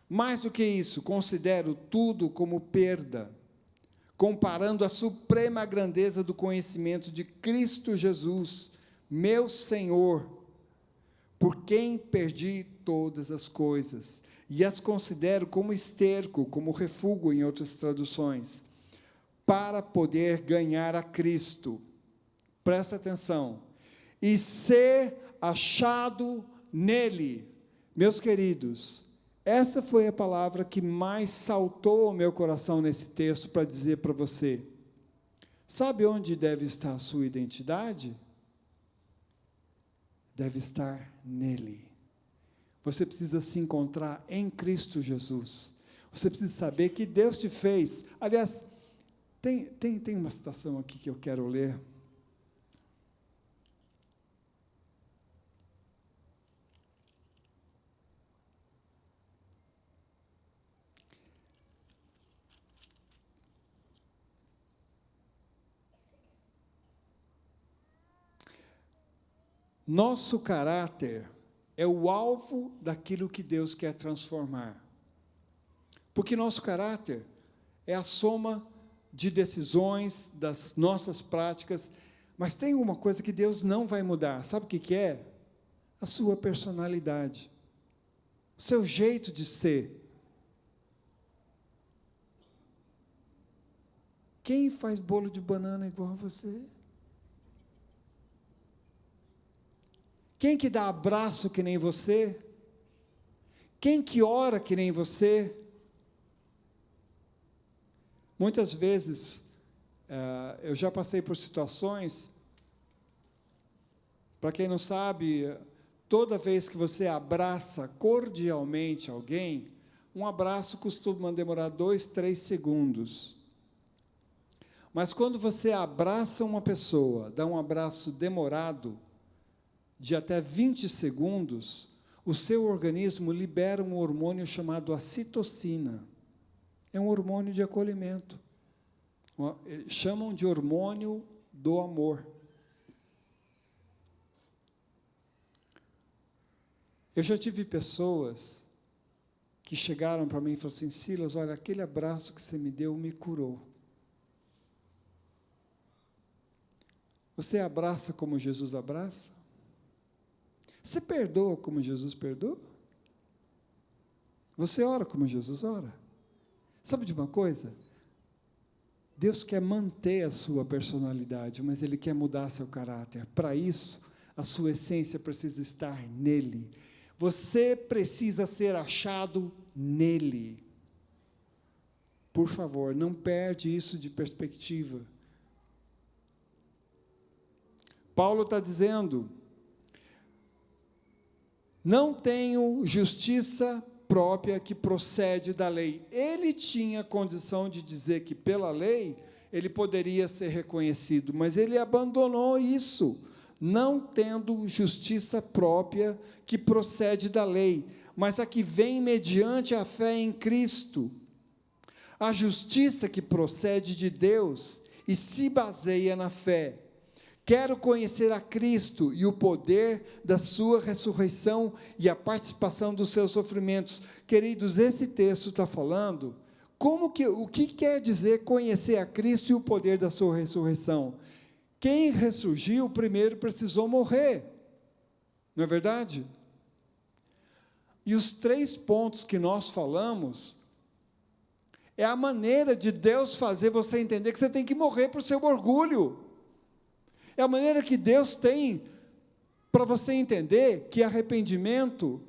Mais do que isso, considero tudo como perda, comparando a suprema grandeza do conhecimento de Cristo Jesus, meu Senhor, por quem perdi todas as coisas, e as considero como esterco, como refúgio em outras traduções, para poder ganhar a Cristo. Presta atenção. E ser achado nele. Meus queridos, essa foi a palavra que mais saltou ao meu coração nesse texto para dizer para você. Sabe onde deve estar a sua identidade? Deve estar nele. Você precisa se encontrar em Cristo Jesus. Você precisa saber que Deus te fez. Aliás, tem uma citação aqui que eu quero ler. Nosso caráter é o alvo daquilo que Deus quer transformar. Porque nosso caráter é a soma de decisões, das nossas práticas, mas tem uma coisa que Deus não vai mudar. Sabe o que é? A sua personalidade, o seu jeito de ser. Quem faz bolo de banana igual a você? Quem que dá abraço que nem você? Quem que ora que nem você? Muitas vezes, eu já passei por situações, para quem não sabe, toda vez que você abraça cordialmente alguém, um abraço costuma demorar 2, 3 segundos. Mas quando você abraça uma pessoa, dá um abraço demorado, de até 20 segundos, o seu organismo libera um hormônio chamado ocitocina. É um hormônio de acolhimento. Chamam de hormônio do amor. Eu já tive pessoas que chegaram para mim e falaram assim: Silas, olha, aquele abraço que você me deu me curou. Você abraça como Jesus abraça? Você perdoa como Jesus perdoa? Você ora como Jesus ora? Sabe de uma coisa? Deus quer manter a sua personalidade, mas Ele quer mudar seu caráter. Para isso, a sua essência precisa estar nele. Você precisa ser achado nele. Por favor, não perde isso de perspectiva. Paulo está dizendo: não tenho justiça própria que procede da lei. Ele tinha condição de dizer que pela lei ele poderia ser reconhecido, mas ele abandonou isso, não tendo justiça própria que procede da lei, mas a que vem mediante a fé em Cristo. A justiça que procede de Deus e se baseia na fé. Quero conhecer a Cristo e o poder da sua ressurreição e a participação dos seus sofrimentos. Queridos, esse texto está falando o que quer dizer conhecer a Cristo e o poder da sua ressurreição. Quem ressurgiu primeiro precisou morrer, não é verdade? E os 3 pontos que nós falamos é a maneira de Deus fazer você entender que você tem que morrer para o seu orgulho. É a maneira que Deus tem para você entender que arrependimento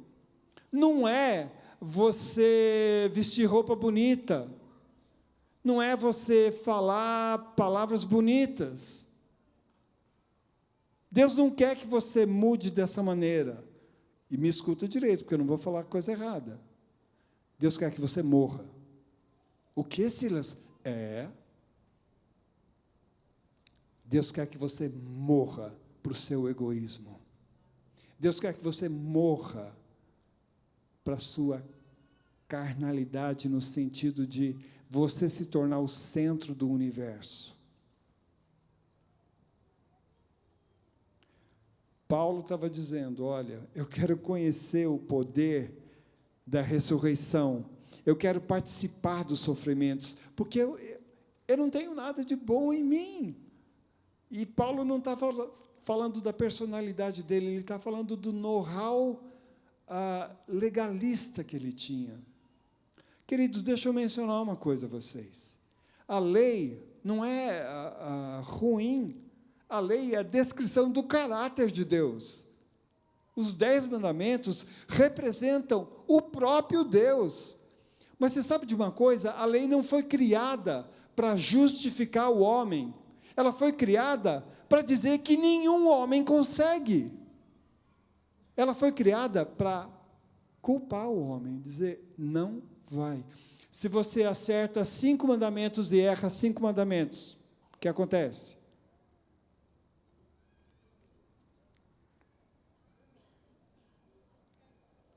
não é você vestir roupa bonita, não é você falar palavras bonitas. Deus não quer que você mude dessa maneira. E me escuta direito, porque eu não vou falar coisa errada. Deus quer que você morra. O que, Silas? Deus quer que você morra para o seu egoísmo. Deus quer que você morra para a sua carnalidade, no sentido de você se tornar o centro do universo. Paulo estava dizendo: olha, eu quero conhecer o poder da ressurreição, eu quero participar dos sofrimentos, porque eu não tenho nada de bom em mim. E Paulo não está falando da personalidade dele, ele está falando do know-how legalista que ele tinha. Queridos, deixa eu mencionar uma coisa a vocês. A lei não é ruim, a lei é a descrição do caráter de Deus. Os 10 mandamentos representam o próprio Deus. Mas você sabe de uma coisa? A lei não foi criada para justificar o homem. Ela foi criada para dizer que nenhum homem consegue. Ela foi criada para culpar o homem, dizer: não vai. Se você acerta 5 mandamentos e erra 5 mandamentos, o que acontece?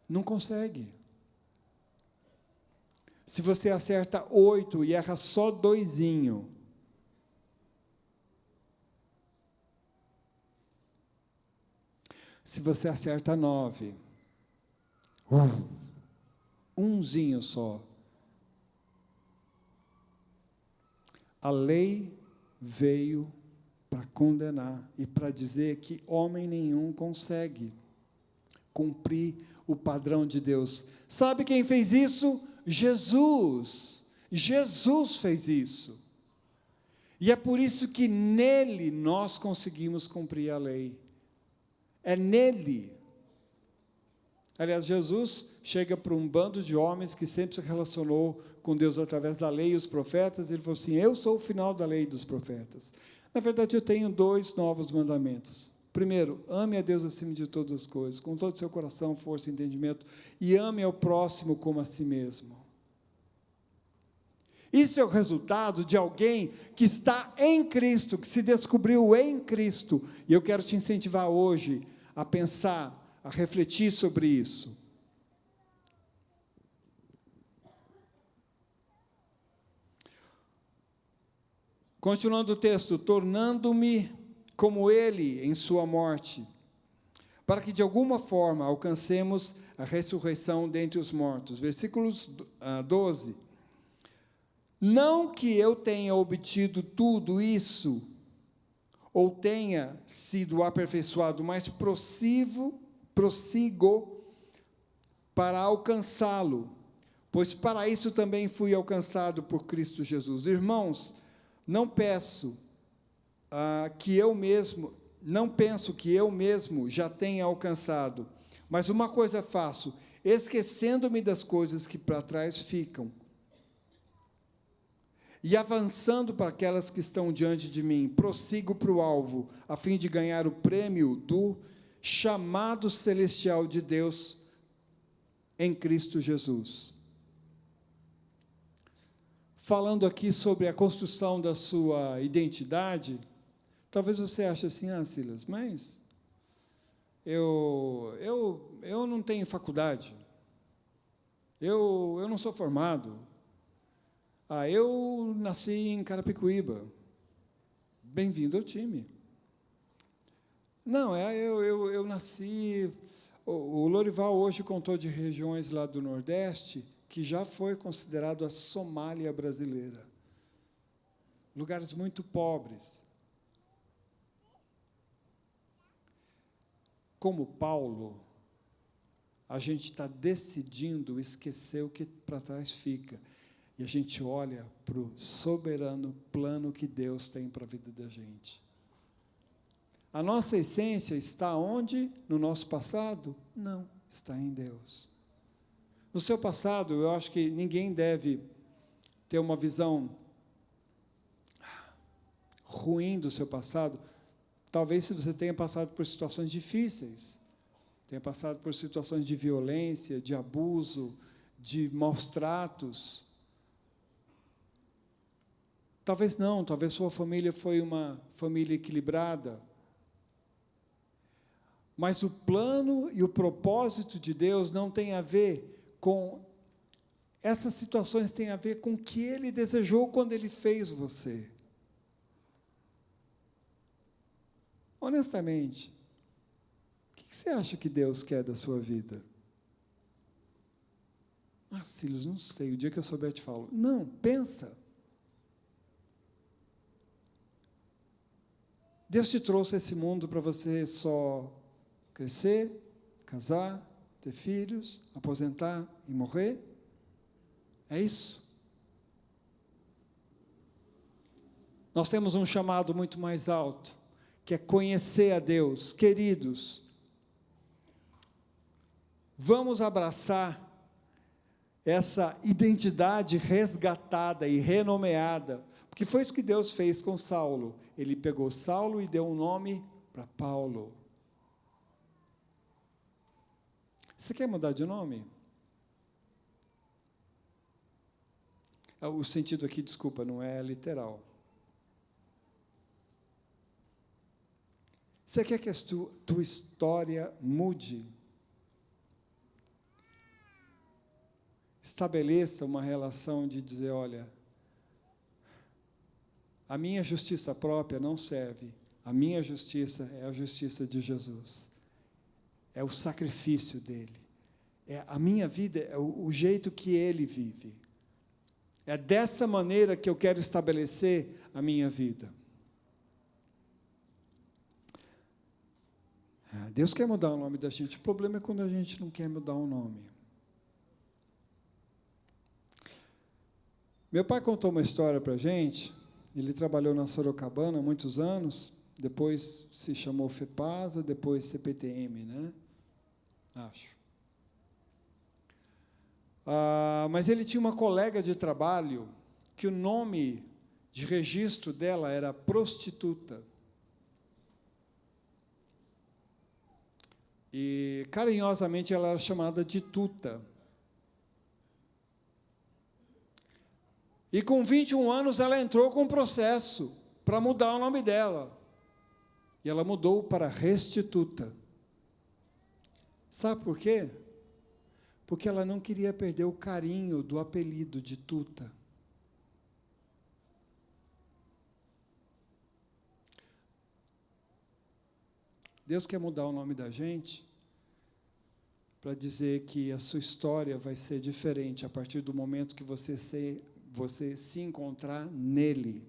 Não consegue. Se você acerta 8 e erra só 2, se você acerta 9, umzinho só. A lei veio para condenar e para dizer que homem nenhum consegue cumprir o padrão de Deus. Sabe quem fez isso? Jesus. Jesus fez isso. E é por isso que nele nós conseguimos cumprir a lei. É nele. Aliás, Jesus chega para um bando de homens que sempre se relacionou com Deus através da lei e os profetas, ele falou assim: eu sou o final da lei e dos profetas. Na verdade, eu tenho 2 novos mandamentos. Primeiro, ame a Deus acima de todas as coisas, com todo o seu coração, força e entendimento, e ame ao próximo como a si mesmo. Isso é o resultado de alguém que está em Cristo, que se descobriu em Cristo, e eu quero te incentivar hoje a pensar, a refletir sobre isso. Continuando o texto: tornando-me como ele em sua morte, para que de alguma forma alcancemos a ressurreição dentre os mortos. Versículos 12. Não que eu tenha obtido tudo isso, ou tenha sido aperfeiçoado, mas prossigo para alcançá-lo, pois para isso também fui alcançado por Cristo Jesus. Irmãos, não penso que eu mesmo já tenha alcançado, mas uma coisa faço, esquecendo-me das coisas que para trás ficam, e avançando para aquelas que estão diante de mim, prossigo para o alvo, a fim de ganhar o prêmio do chamado celestial de Deus em Cristo Jesus. Falando aqui sobre a construção da sua identidade, talvez você ache assim, Silas, mas eu não tenho faculdade, eu não sou formado, eu nasci em Carapicuíba, bem-vindo ao time. Não, eu nasci, o Lorival hoje contou de regiões lá do Nordeste, que já foi considerado a Somália brasileira, lugares muito pobres. Como Paulo, a gente está decidindo esquecer o que para trás fica, e a gente olha para o soberano plano que Deus tem para a vida da gente. A nossa essência está onde? No nosso passado? Não, está em Deus. No seu passado, eu acho que ninguém deve ter uma visão ruim do seu passado. Talvez se você tenha passado por situações difíceis, tenha passado por situações de violência, de abuso, de maus tratos. Talvez não, talvez sua família foi uma família equilibrada. Mas o plano e o propósito de Deus não tem a ver com... Essas situações têm a ver com o que Ele desejou quando Ele fez você. Honestamente, o que você acha que Deus quer da sua vida? Silas, não sei, o dia que eu souber eu te falo. Não, pensa. Deus te trouxe a esse mundo para você só crescer, casar, ter filhos, aposentar e morrer? É isso? Nós temos um chamado muito mais alto, que é conhecer a Deus. Queridos, vamos abraçar essa identidade resgatada e renomeada, porque foi isso que Deus fez com Saulo. Ele pegou Saulo e deu um nome para Paulo. Você quer mudar de nome? O sentido aqui, desculpa, não é literal. Você quer que a tua história mude? Estabeleça uma relação de dizer, olha, a minha justiça própria não serve, a minha justiça é a justiça de Jesus, é o sacrifício dele, a minha vida é o jeito que ele vive, é dessa maneira que eu quero estabelecer a minha vida. Deus quer mudar o nome da gente, o problema é quando a gente não quer mudar o nome. Meu pai contou uma história para a gente. Ele trabalhou na Sorocabana há muitos anos, depois se chamou FEPASA, depois CPTM, né? Acho. Mas ele tinha uma colega de trabalho que o nome de registro dela era prostituta. E, carinhosamente, ela era chamada de Tuta. E com 21 anos ela entrou com um processo para mudar o nome dela. E ela mudou para Restituta. Sabe por quê? Porque ela não queria perder o carinho do apelido de Tuta. Deus quer mudar o nome da gente para dizer que a sua história vai ser diferente a partir do momento que você se encontrar nele.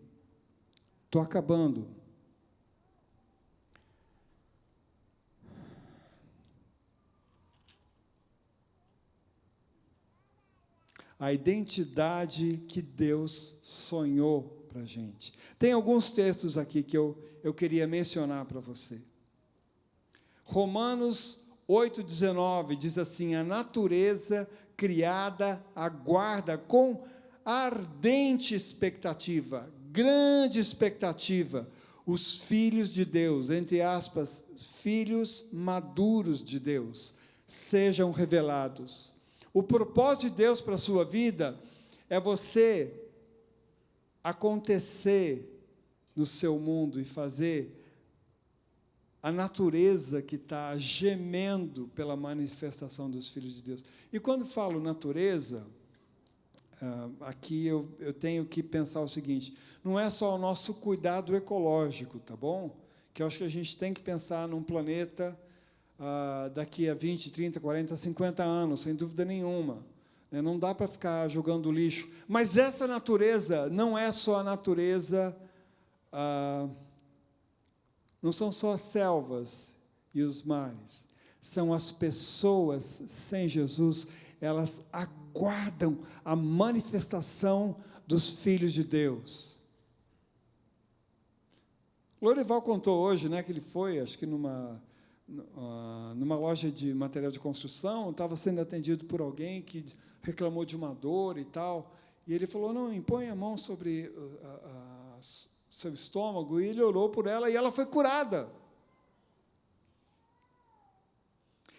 Estou acabando. a identidade que Deus sonhou para a gente. Tem alguns textos aqui que eu queria mencionar para você. Romanos 8,19 diz assim: a natureza criada aguarda com ardente expectativa, grande expectativa, os filhos de Deus, entre aspas, filhos maduros de Deus, sejam revelados. O propósito de Deus para a sua vida é você acontecer no seu mundo e fazer a natureza que está gemendo pela manifestação dos filhos de Deus. E quando falo natureza, aqui eu tenho que pensar o seguinte: não é só o nosso cuidado ecológico, tá bom? Que eu acho que a gente tem que pensar num planeta daqui a 20, 30, 40, 50 anos, sem dúvida nenhuma. Né? Não dá para ficar jogando lixo. Mas essa natureza não é só a natureza, não são só as selvas e os mares, são as pessoas sem Jesus, elas aguardam a manifestação dos filhos de Deus. Lorival contou hoje, né, que ele foi, acho que numa loja de material de construção, estava sendo atendido por alguém que reclamou de uma dor e tal, e ele falou: não, impõe a mão sobre seu estômago, e ele orou por ela, e ela foi curada.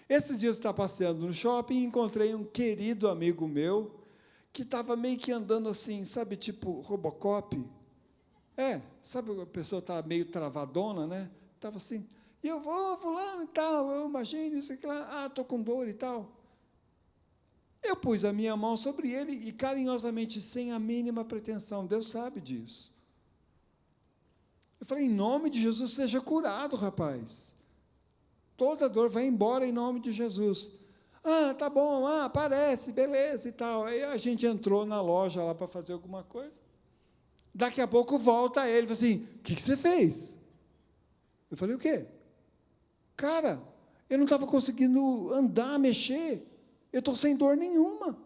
Esses dias eu estava passeando no shopping e encontrei um querido amigo meu, que estava meio que andando assim, sabe, tipo Robocop? Sabe, a pessoa está meio travadona, né? Estava assim, e eu vou, fulano e tal, eu imagino isso aqui lá, estou com dor e tal. Eu pus a minha mão sobre ele e carinhosamente, sem a mínima pretensão, Deus sabe disso. Eu falei: em nome de Jesus, seja curado, rapaz. Toda dor vai embora em nome de Jesus. Tá bom, aparece, beleza e tal. Aí a gente entrou na loja lá para fazer alguma coisa. Daqui a pouco volta ele e fala assim: o que você fez? Eu falei: o quê? Cara, eu não estava conseguindo andar, mexer. Eu estou sem dor nenhuma.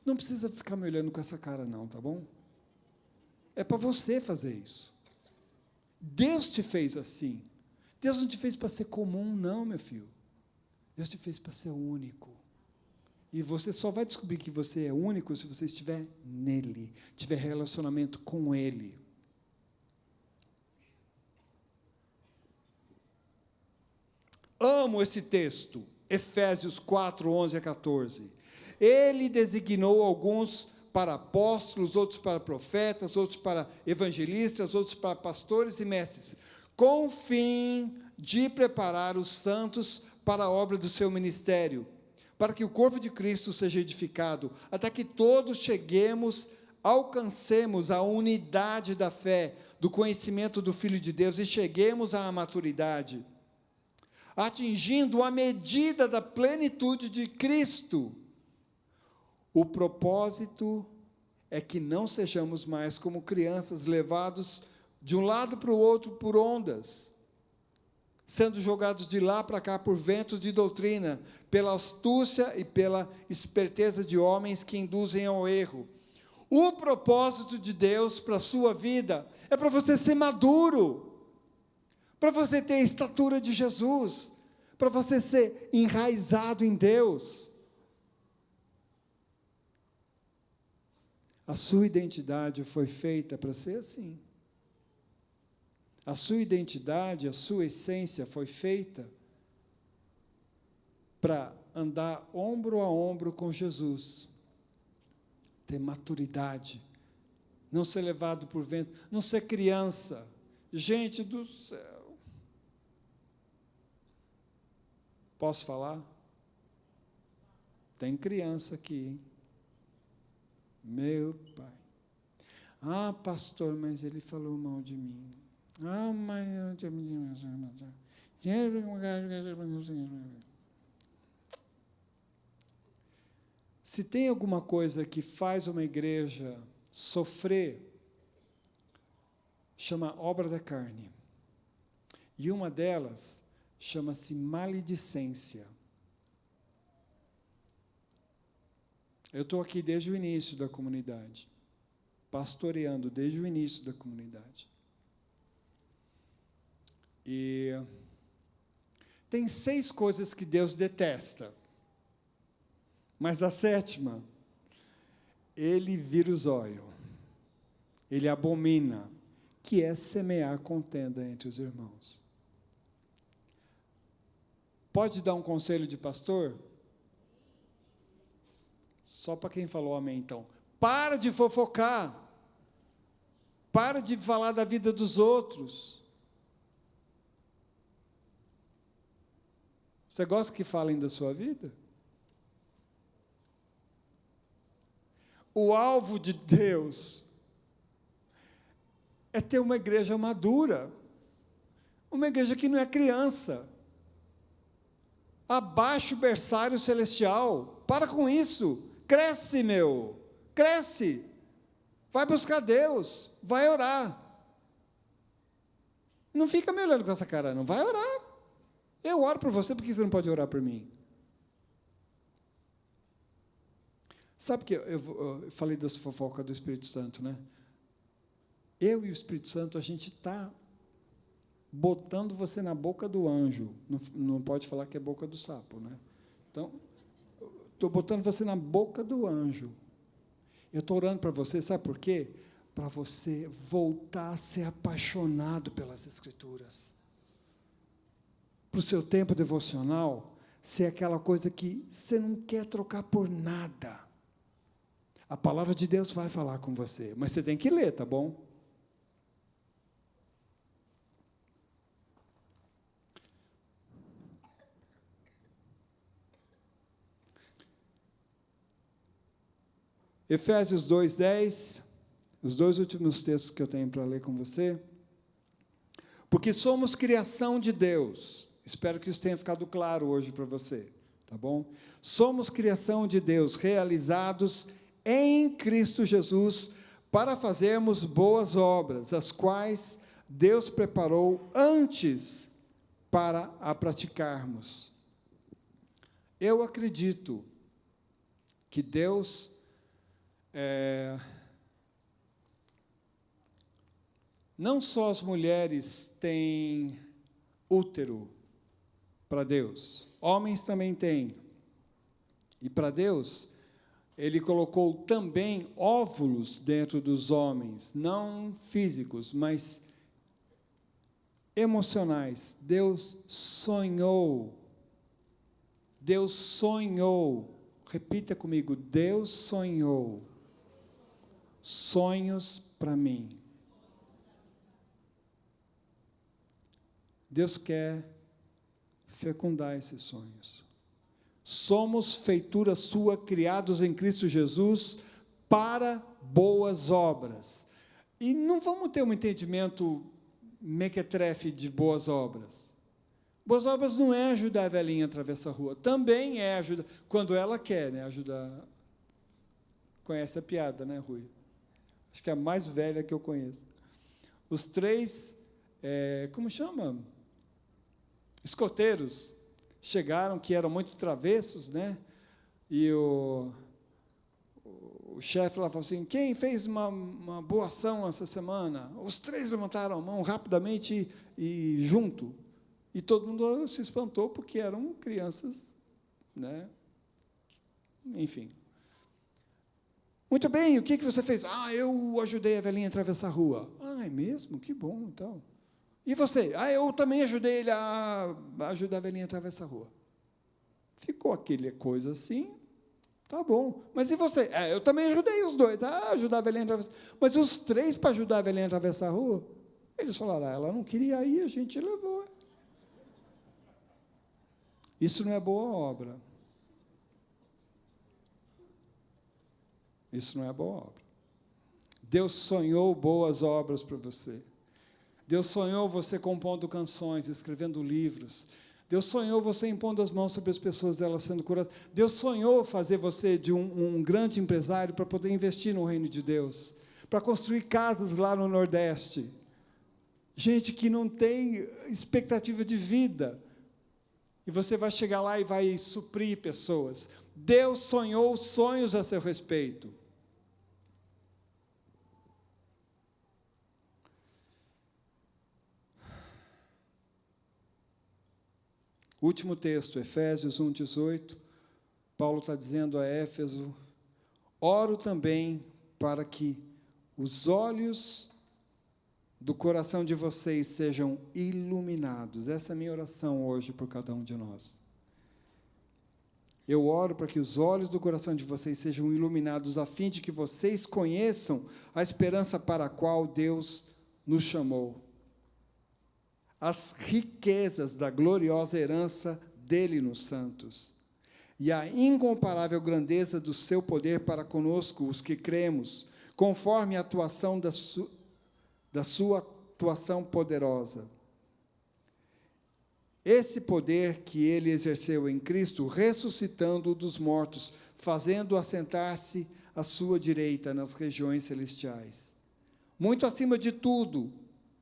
Não precisa ficar me olhando com essa cara não, tá bom? É para você fazer isso. Deus te fez assim. Deus não te fez para ser comum, não, meu filho. Deus te fez para ser único. E você só vai descobrir que você é único se você estiver nele, tiver relacionamento com ele. Amo esse texto, Efésios 4, 11 a 14. Ele designou alguns para apóstolos, outros para profetas, outros para evangelistas, outros para pastores e mestres, com o fim de preparar os santos para a obra do seu ministério, para que o corpo de Cristo seja edificado, até que todos alcancemos a unidade da fé, do conhecimento do Filho de Deus e cheguemos à maturidade, atingindo a medida da plenitude de Cristo. O propósito é que não sejamos mais como crianças levados de um lado para o outro por ondas, sendo jogados de lá para cá por ventos de doutrina, pela astúcia e pela esperteza de homens que induzem ao erro. O propósito de Deus para a sua vida é para você ser maduro, para você ter a estatura de Jesus, para você ser enraizado em Deus. A sua identidade foi feita para ser assim. A sua identidade, a sua essência foi feita para andar ombro a ombro com Jesus, ter maturidade, não ser levado por vento, não ser criança. Gente do céu. Posso falar? Tem criança aqui, hein? Meu pai. Pastor, mas ele falou mal de mim. Mas se tem alguma coisa que faz uma igreja sofrer, chama obra da carne. E uma delas chama-se maledicência. Eu estou aqui desde o início da comunidade, pastoreando desde o início da comunidade. E tem 6 coisas que Deus detesta, mas a 7ª, Ele vira os olhos, Ele abomina, que é semear contenda entre os irmãos. Pode dar um conselho de pastor? Só para quem falou amém, então. Para de fofocar. Para de falar da vida dos outros. Você gosta que falem da sua vida? O alvo de Deus é ter uma igreja madura. Uma igreja que não é criança. Abaixa o berçário celestial. Para com isso. Cresce, meu. Cresce. Vai buscar Deus. Vai orar. Não fica me olhando com essa cara, não. Vai orar. Eu oro por você, por que você não pode orar por mim? Sabe que eu falei das fofocas do Espírito Santo, né? Eu e o Espírito Santo, a gente está botando você na boca do anjo. Não pode falar que é boca do sapo, né? Então, estou botando você na boca do anjo. Eu estou orando para você, sabe por quê? Para você voltar a ser apaixonado pelas Escrituras. Para o seu tempo devocional, ser aquela coisa que você não quer trocar por nada. A palavra de Deus vai falar com você, mas você tem que ler, tá bom? Efésios 2:10, os 2 últimos textos que eu tenho para ler com você. Porque somos criação de Deus. Espero que isso tenha ficado claro hoje para você, tá bom? Somos criação de Deus, realizados em Cristo Jesus, para fazermos boas obras, as quais Deus preparou antes para a praticarmos. Eu acredito que Deus não só as mulheres têm útero para Deus, homens também têm. E para Deus, Ele colocou também óvulos dentro dos homens, não físicos, mas emocionais. Deus sonhou. Deus sonhou. Repita comigo, Deus sonhou sonhos para mim. Deus quer fecundar esses sonhos. Somos feitura sua, criados em Cristo Jesus, para boas obras. E não vamos ter um entendimento mequetrefe de boas obras. Boas obras não é ajudar a velhinha a atravessar a rua. Também é ajudar, quando ela quer, né, ajudar. Conhece a piada, né, Rui? Acho que é a mais velha que eu conheço. Os 3, como chama? Escoteiros chegaram, que eram muito travessos, né? E o chefe lá falou assim, quem fez uma boa ação essa semana? Os 3 levantaram a mão rapidamente e junto. E todo mundo se espantou, porque eram crianças, né? Enfim. Muito bem, o que você fez? Eu ajudei a velhinha a atravessar a rua. É mesmo? Que bom, então. E você? Eu também ajudei ele a ajudar a velhinha a atravessar a rua. Ficou aquele coisa assim, tá bom. Mas e você? Eu também ajudei os 2 a ajudar a velhinha a atravessar. Mas os 3 para ajudar a velhinha a atravessar a rua? Eles falaram, ela não queria ir, a gente levou. Isso não é boa obra. Isso não é boa obra. Deus sonhou boas obras para você. Deus sonhou você compondo canções, escrevendo livros. Deus sonhou você impondo as mãos sobre as pessoas, elas sendo curadas. Deus sonhou fazer você de um grande empresário para poder investir no reino de Deus, para construir casas lá no Nordeste. Gente que não tem expectativa de vida. E você vai chegar lá e vai suprir pessoas. Deus sonhou sonhos a seu respeito. Último texto, Efésios 1:18, Paulo está dizendo a Éfeso: oro também para que os olhos do coração de vocês sejam iluminados. Essa é a minha oração hoje por cada um de nós. Eu oro para que os olhos do coração de vocês sejam iluminados, a fim de que vocês conheçam a esperança para a qual Deus nos chamou, as riquezas da gloriosa herança dele nos santos, e a incomparável grandeza do seu poder para conosco, os que cremos, conforme a atuação da sua atuação poderosa. Esse poder que ele exerceu em Cristo, ressuscitando-o dos mortos, fazendo-o assentar-se à sua direita nas regiões celestiais. Muito acima de tudo,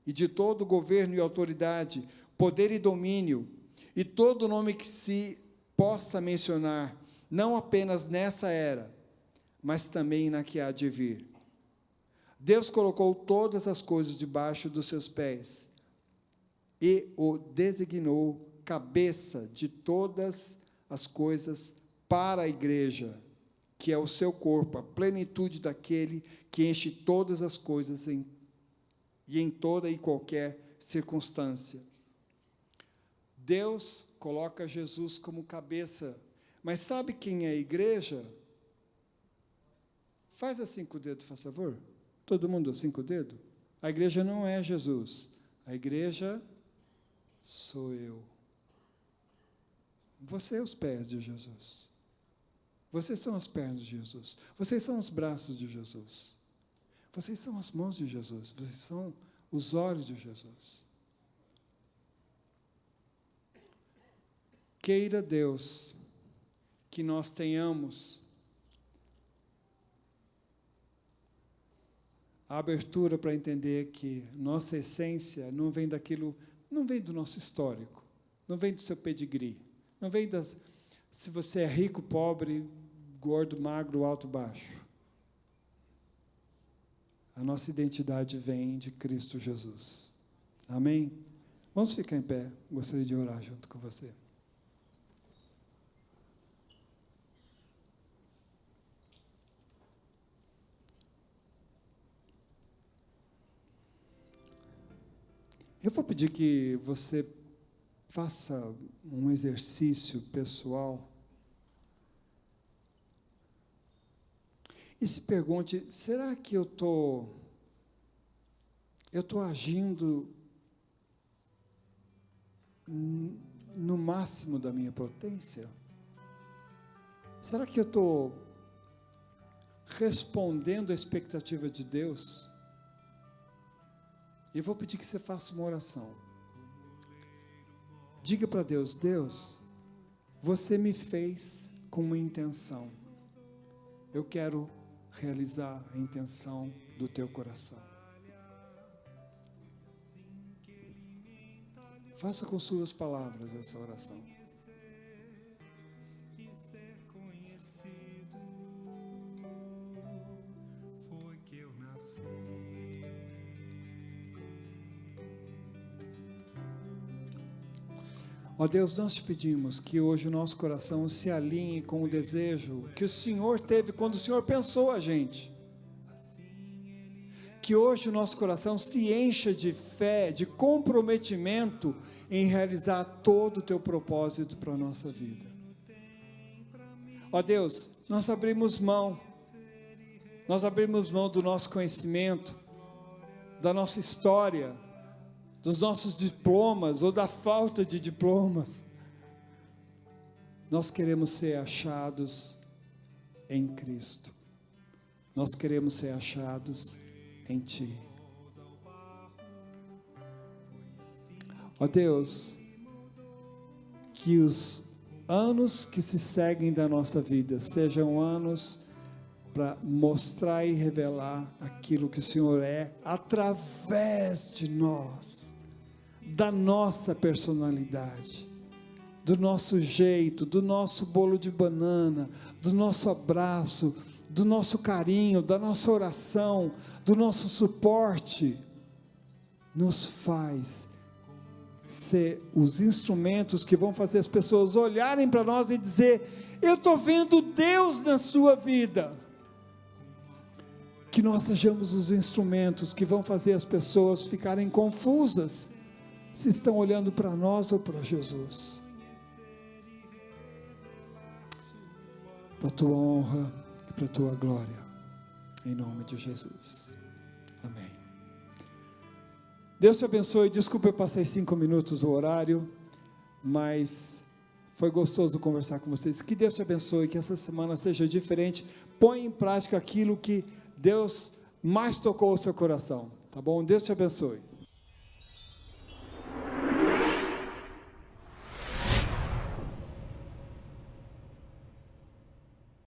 e de todo governo e autoridade, poder e domínio, e todo nome que se possa mencionar, não apenas nessa era, mas também na que há de vir. Deus colocou todas as coisas debaixo dos seus pés, e o designou cabeça de todas as coisas para a igreja, que é o seu corpo, a plenitude daquele que enche todas as coisas em toda e qualquer circunstância. Deus coloca Jesus como cabeça, mas sabe quem é a igreja? Faz assim com o dedo, faz favor. Todo mundo assim com o dedo? A igreja não é Jesus, a igreja sou eu. Você é os pés de Jesus. Vocês são as pernas de Jesus. Vocês são os braços de Jesus. Vocês são as mãos de Jesus. Vocês são os olhos de Jesus. Queira Deus que nós tenhamos a abertura para entender que nossa essência não vem daquilo, não vem do nosso histórico, não vem do seu pedigree, não vem se você é rico, pobre, gordo, magro, alto, baixo. A nossa identidade vem de Cristo Jesus. Amém? Vamos ficar em pé. Gostaria de orar junto com você. Eu vou pedir que você faça um exercício pessoal e se pergunte: será que eu estou agindo no máximo da minha potência? Será que eu estou respondendo à expectativa de Deus? E eu vou pedir que você faça uma oração. Diga para Deus: Deus, você me fez com uma intenção. Eu quero realizar a intenção do teu coração. Faça com suas palavras essa oração. Ó Deus, nós te pedimos que hoje o nosso coração se alinhe com o desejo que o Senhor teve quando o Senhor pensou a gente. Que hoje o nosso coração se encha de fé, de comprometimento em realizar todo o teu propósito para a nossa vida. Ó Deus, nós abrimos mão do nosso conhecimento, da nossa história, dos nossos diplomas ou da falta de diplomas. Nós queremos ser achados em Cristo. Nós queremos ser achados em Ti. Ó Deus, que os anos que se seguem da nossa vida sejam anos para mostrar e revelar aquilo que o Senhor é através de nós, da nossa personalidade, do nosso jeito, do nosso bolo de banana, do nosso abraço, do nosso carinho, da nossa oração, do nosso suporte, nos faz ser os instrumentos que vão fazer as pessoas olharem para nós e dizer: eu estou vendo Deus na sua vida. Que nós sejamos os instrumentos que vão fazer as pessoas ficarem confusas, se estão olhando para nós ou para Jesus. Para a tua honra e para a tua glória, em nome de Jesus, amém. Deus te abençoe. Desculpa, eu passei 5 minutos o horário, mas foi gostoso conversar com vocês. Que Deus te abençoe, que essa semana seja diferente. Põe em prática aquilo que Deus mais tocou o seu coração, tá bom? Deus te abençoe.